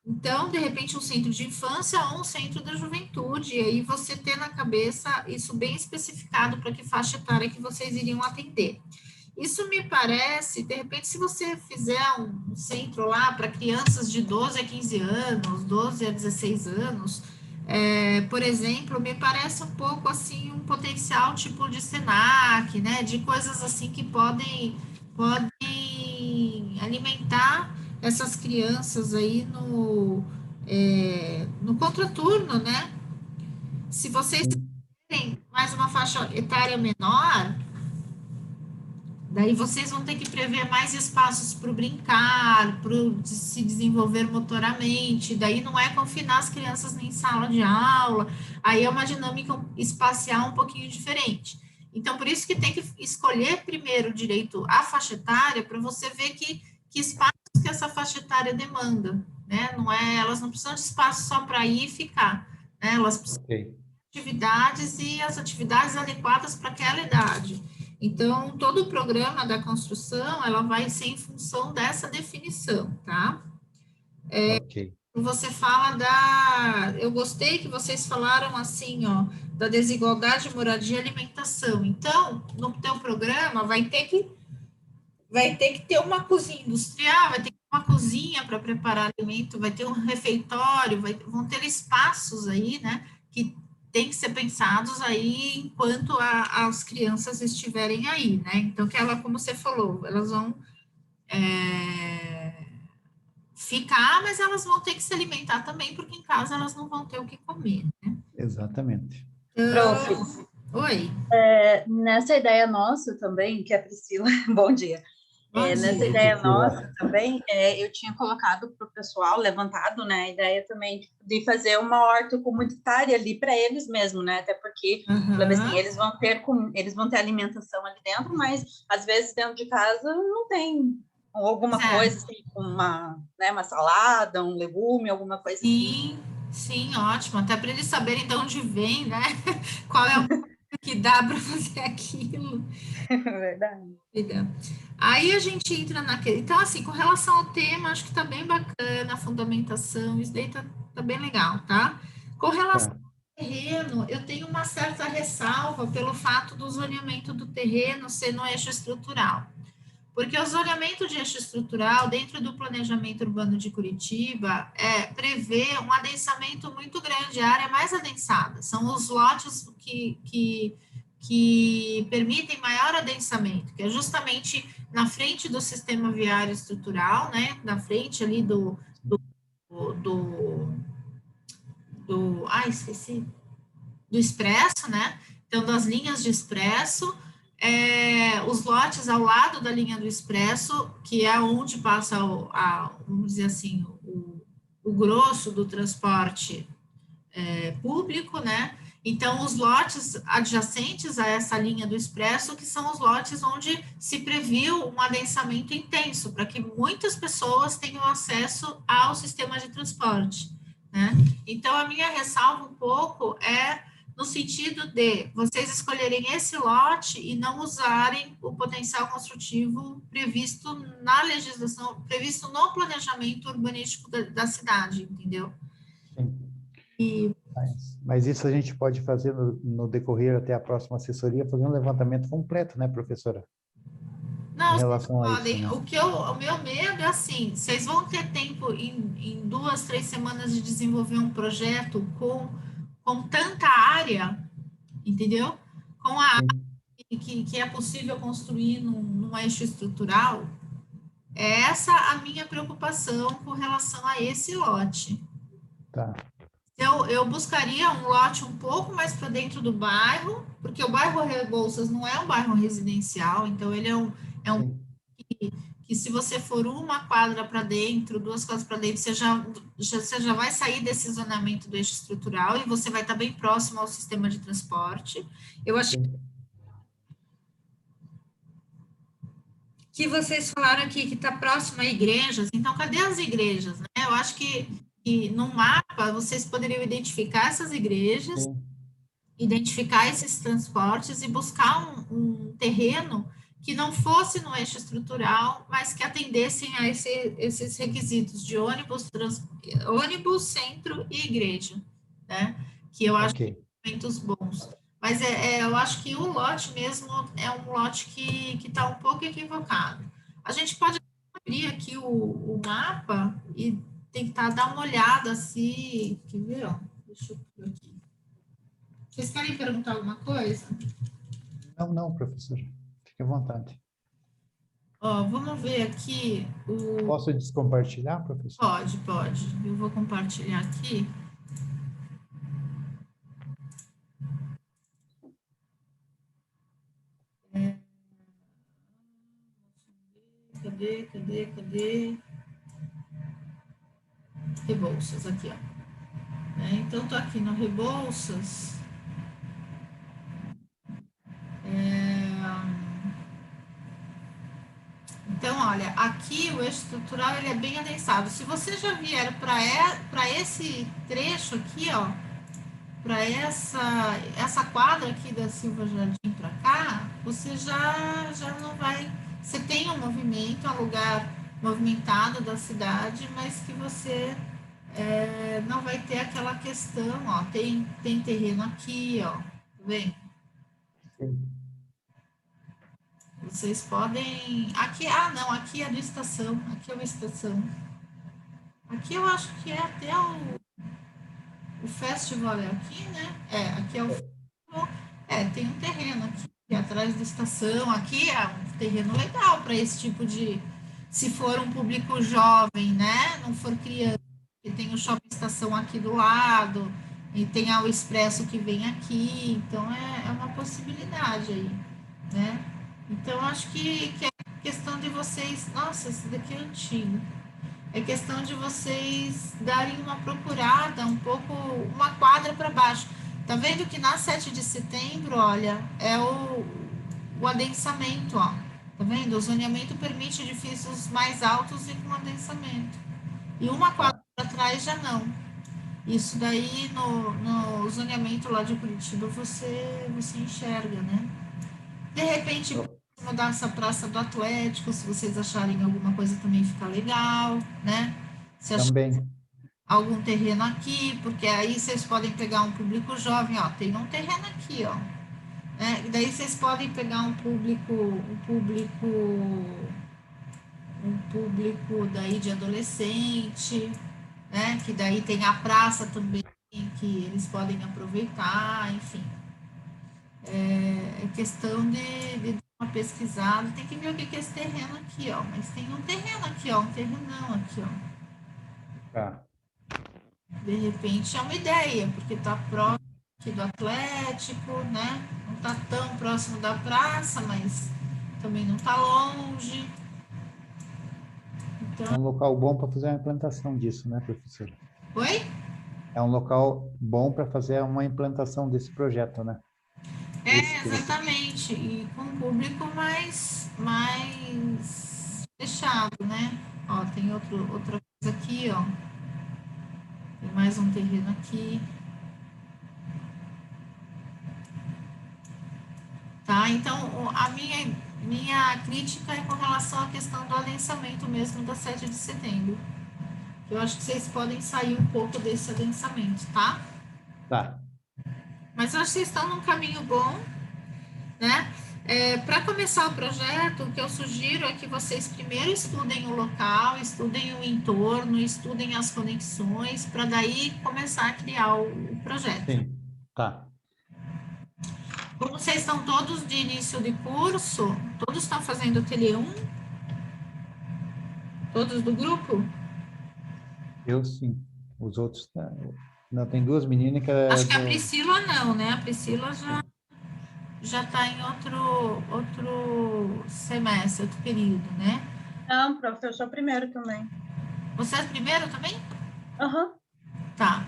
Então, de repente, um centro de infância ou um centro da juventude, e aí você ter na cabeça isso bem especificado para que faixa etária que vocês iriam atender. Isso me parece, de repente, se você fizer um centro lá para crianças de 12 a 15 anos, 12 a 16 anos, por exemplo, me parece um pouco assim um potencial tipo de Senac, né? De coisas assim que podem alimentar essas crianças aí no contraturno, né? Se vocês têm mais uma faixa etária menor, daí vocês vão ter que prever mais espaços para o brincar, para se desenvolver motoramente, daí não é confinar as crianças em sala de aula, aí é uma dinâmica espacial um pouquinho diferente. Então, por isso que tem que escolher primeiro direito a faixa etária, para você ver que espaços que essa faixa etária demanda, né? Elas não precisam de espaço só para ir e ficar, né? Elas precisam de atividades e as atividades adequadas para aquela idade. Então, todo o programa da construção, ela vai ser em função dessa definição, tá? Você fala eu gostei que vocês falaram assim, ó, da desigualdade, moradia e alimentação. Então, no teu programa, vai ter que ter uma cozinha industrial, vai ter que ter uma cozinha para preparar alimento, vai ter um refeitório, vão ter espaços aí, né, que tem que ser pensados aí enquanto as crianças estiverem aí, né? Então, como você falou, elas vão ficar, mas elas vão ter que se alimentar também, porque em casa elas não vão ter o que comer, né? Exatamente. Prof. Oi. Nessa ideia nossa também, que é a Priscila, bom dia. Nessa ideia nossa também, eu tinha colocado para o pessoal, levantado, né, a ideia também de fazer uma horta comunitária ali para eles mesmo, né, até porque, assim, eles vão ter alimentação ali dentro, mas às vezes dentro de casa não tem alguma coisa, assim, uma salada, um legume, alguma coisa assim. Sim, ótimo, até para eles saberem de onde vem, né, qual é o que dá para fazer aquilo. Verdade. Aí a gente entra naquele... Então, assim, com relação ao tema, acho que tá bem bacana a fundamentação, isso daí tá bem legal, tá? Com relação ao terreno, eu tenho uma certa ressalva pelo fato do zoneamento do terreno ser no eixo estrutural. Porque o zoneamento de eixo estrutural, dentro do planejamento urbano de Curitiba, prevê um adensamento muito grande, a área mais adensada. São os lotes que permitem maior adensamento, que é justamente na frente do sistema viário estrutural, né? Na frente ali do expresso, né? Então, das linhas de expresso, os lotes ao lado da linha do expresso, que é onde passa, vamos dizer assim, o grosso do transporte público, né? Então, os lotes adjacentes a essa linha do expresso, que são os lotes onde se previu um adensamento intenso, para que muitas pessoas tenham acesso ao sistema de transporte, né? Então, a minha ressalva um pouco é no sentido de vocês escolherem esse lote e não usarem o potencial construtivo previsto na legislação, previsto no planejamento urbanístico da cidade, entendeu? E... Mas isso a gente pode fazer no decorrer até a próxima assessoria, fazer um levantamento completo, né, professora? Não, em relação a podem. isso, né? O meu medo é assim, vocês vão ter tempo em 2, 3 semanas de desenvolver um projeto com tanta área, entendeu? Com a área que é possível construir num eixo estrutural. É essa a minha preocupação com relação a esse lote. Tá. Eu buscaria um lote um pouco mais para dentro do bairro, porque o bairro Rebouças não é um bairro residencial, então ele é um que se você for uma quadra para dentro, 2 quadras para dentro, você já vai sair desse zonamento do eixo estrutural e você vai estar bem próximo ao sistema de transporte. Eu acho que vocês falaram aqui que está próximo a igrejas, então cadê as igrejas, né? Eu acho que no mapa vocês poderiam identificar essas igrejas, identificar esses transportes e buscar um terreno que não fosse no eixo estrutural, mas que atendessem a esses requisitos de ônibus, centro e igreja, né? Que eu acho que são elementos bons. Mas eu acho que o lote mesmo é um lote que está um pouco equivocado. A gente pode abrir aqui o mapa e tentar dar uma olhada assim. Quer ver? Ó? Deixa eu ver aqui. Vocês querem perguntar alguma coisa? Não, professora. Fique à vontade. Ó, vamos ver aqui o... Posso descompartilhar, professor? Pode. Eu vou compartilhar aqui. Cadê? Rebouças, aqui, ó. Então, estou aqui no Rebouças. Então, olha, aqui o eixo estrutural ele é bem adensado. Se você já vier para esse trecho aqui, ó, para essa quadra aqui da Silva Jardim para cá, você já não vai... Você tem um movimento, um lugar movimentado da cidade, mas que você não vai ter aquela questão, ó, tem terreno aqui, ó, tá vendo? Vocês podem... Aqui, não, aqui é do estação, aqui é uma estação. Aqui eu acho que é até o festival é aqui, né? Aqui é o festival. Tem um terreno aqui atrás da estação, aqui é um terreno legal para esse tipo de... Se for um público jovem, né? Não for criança, que tem o shopping estação aqui do lado, e tem o expresso que vem aqui, então é uma possibilidade aí, né? Então, acho que é questão de vocês... Nossa, esse daqui é antigo. É questão de vocês darem uma procurada, um pouco, uma quadra para baixo. Tá vendo que na 7 de setembro, olha, é o adensamento, ó. Tá vendo? O zoneamento permite edifícios mais altos e com adensamento. E uma quadra para trás já não. Isso daí, no zoneamento lá de Curitiba, você enxerga, né? De repente, mudar essa praça do Atlético, se vocês acharem alguma coisa também fica legal, né? Se também. Algum terreno aqui, porque aí vocês podem pegar um público jovem, ó, tem um terreno aqui, ó. Né? E daí vocês podem pegar um público daí de adolescente, né? Que daí tem a praça também, que eles podem aproveitar, enfim. É questão de dar uma pesquisada, tem que ver o que é esse terreno aqui, ó. Mas tem um terreno aqui, ó, um terrenão aqui, ó. Tá. De repente é uma ideia, porque tá próximo aqui do Atlético, né? Não tá tão próximo da praça, mas também não tá longe. Então... É um local bom para fazer uma implantação disso, né, professora? Oi? É um local bom para fazer uma implantação desse projeto, né? Exatamente, e com um público mais fechado, né? Ó, tem outra coisa aqui, ó. Tem mais um terreno aqui. tá? Então, a minha crítica é com relação à questão do adensamento mesmo da 7 de setembro. Eu acho que vocês podem sair um pouco desse adensamento, tá? Tá. Mas eu acho que vocês estão num caminho bom, né? Para começar o projeto, o que eu sugiro é que vocês primeiro estudem o local, estudem o entorno, estudem as conexões, para daí começar a criar o projeto. Sim, tá. Como vocês estão todos de início de curso, todos estão fazendo ateliê 1? Todos do grupo? Eu sim. Os outros, não, tem duas meninas que... Acho que a Priscila não, né? A Priscila já está em outro semestre, outro período, né? Não, prof, eu sou primeiro também. Você é primeiro também? Aham. Tá.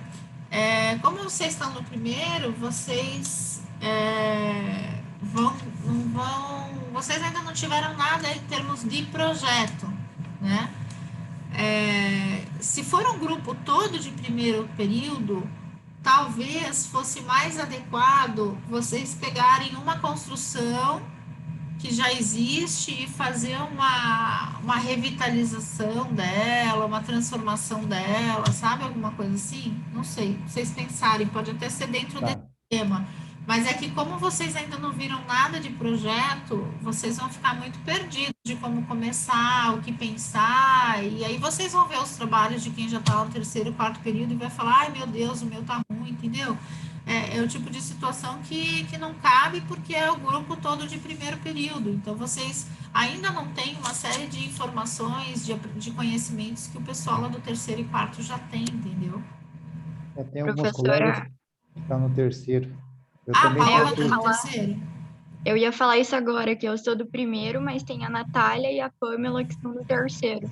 Como vocês estão no primeiro, vocês vocês ainda não tiveram nada em termos de projeto, né? Se for um grupo todo de primeiro período, talvez fosse mais adequado vocês pegarem uma construção que já existe e fazer uma revitalização dela, uma transformação dela, sabe? Alguma coisa assim? Não sei, vocês pensarem, pode até ser dentro desse tema. Mas é que como vocês ainda não viram nada de projeto, vocês vão ficar muito perdidos de como começar, o que pensar, e aí vocês vão ver os trabalhos de quem já está no terceiro, quarto período e vai falar, ai meu Deus, o meu tá ruim, entendeu? É o tipo de situação que não cabe porque é o grupo todo de primeiro período. Então, vocês ainda não têm uma série de informações, de conhecimentos que o pessoal lá do terceiro e quarto já tem, entendeu? Tem alguns colegas que estão no terceiro. Eu também Paola está no terceiro? Eu ia falar isso agora, que eu sou do primeiro, mas tem a Natália e a Pamela que estão do terceiro.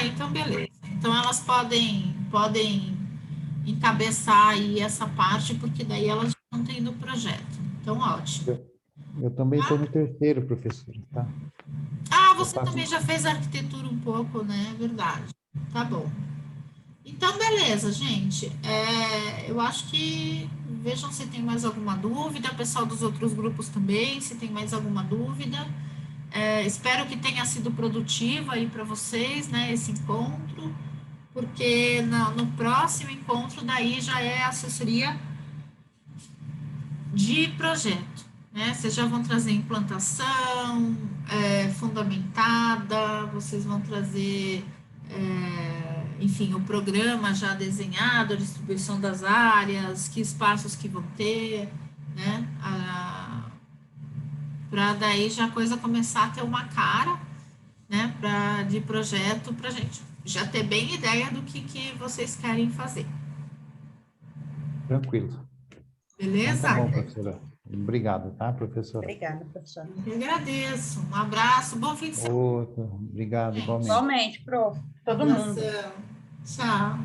Então beleza. Então elas podem encabeçar aí essa parte, porque daí elas estão tendo o projeto. Então, ótimo. Eu também estou no terceiro, professora, tá? Você também já fez arquitetura um pouco, né? Verdade. Tá bom. Então, beleza, gente. Eu acho que... Vejam se tem mais alguma dúvida. O pessoal dos outros grupos também, se tem mais alguma dúvida. Espero que tenha sido produtivo aí para vocês, né? Esse encontro. Porque no próximo encontro daí já é assessoria de projeto, né? Vocês já vão trazer implantação fundamentada, vocês vão trazer, enfim, o programa já desenhado, a distribuição das áreas, que espaços que vão ter, né? Para daí já a coisa começar a ter uma cara, né? De projeto para a gente já ter bem ideia do que vocês querem fazer. Tranquilo. Beleza? Tá bom, professora. Obrigado, tá, professora? Obrigada, professora. Eu agradeço. Um abraço, bom fim de semana. Outro. Obrigado, igualmente. Igualmente, prof. Todo mundo. Tchau.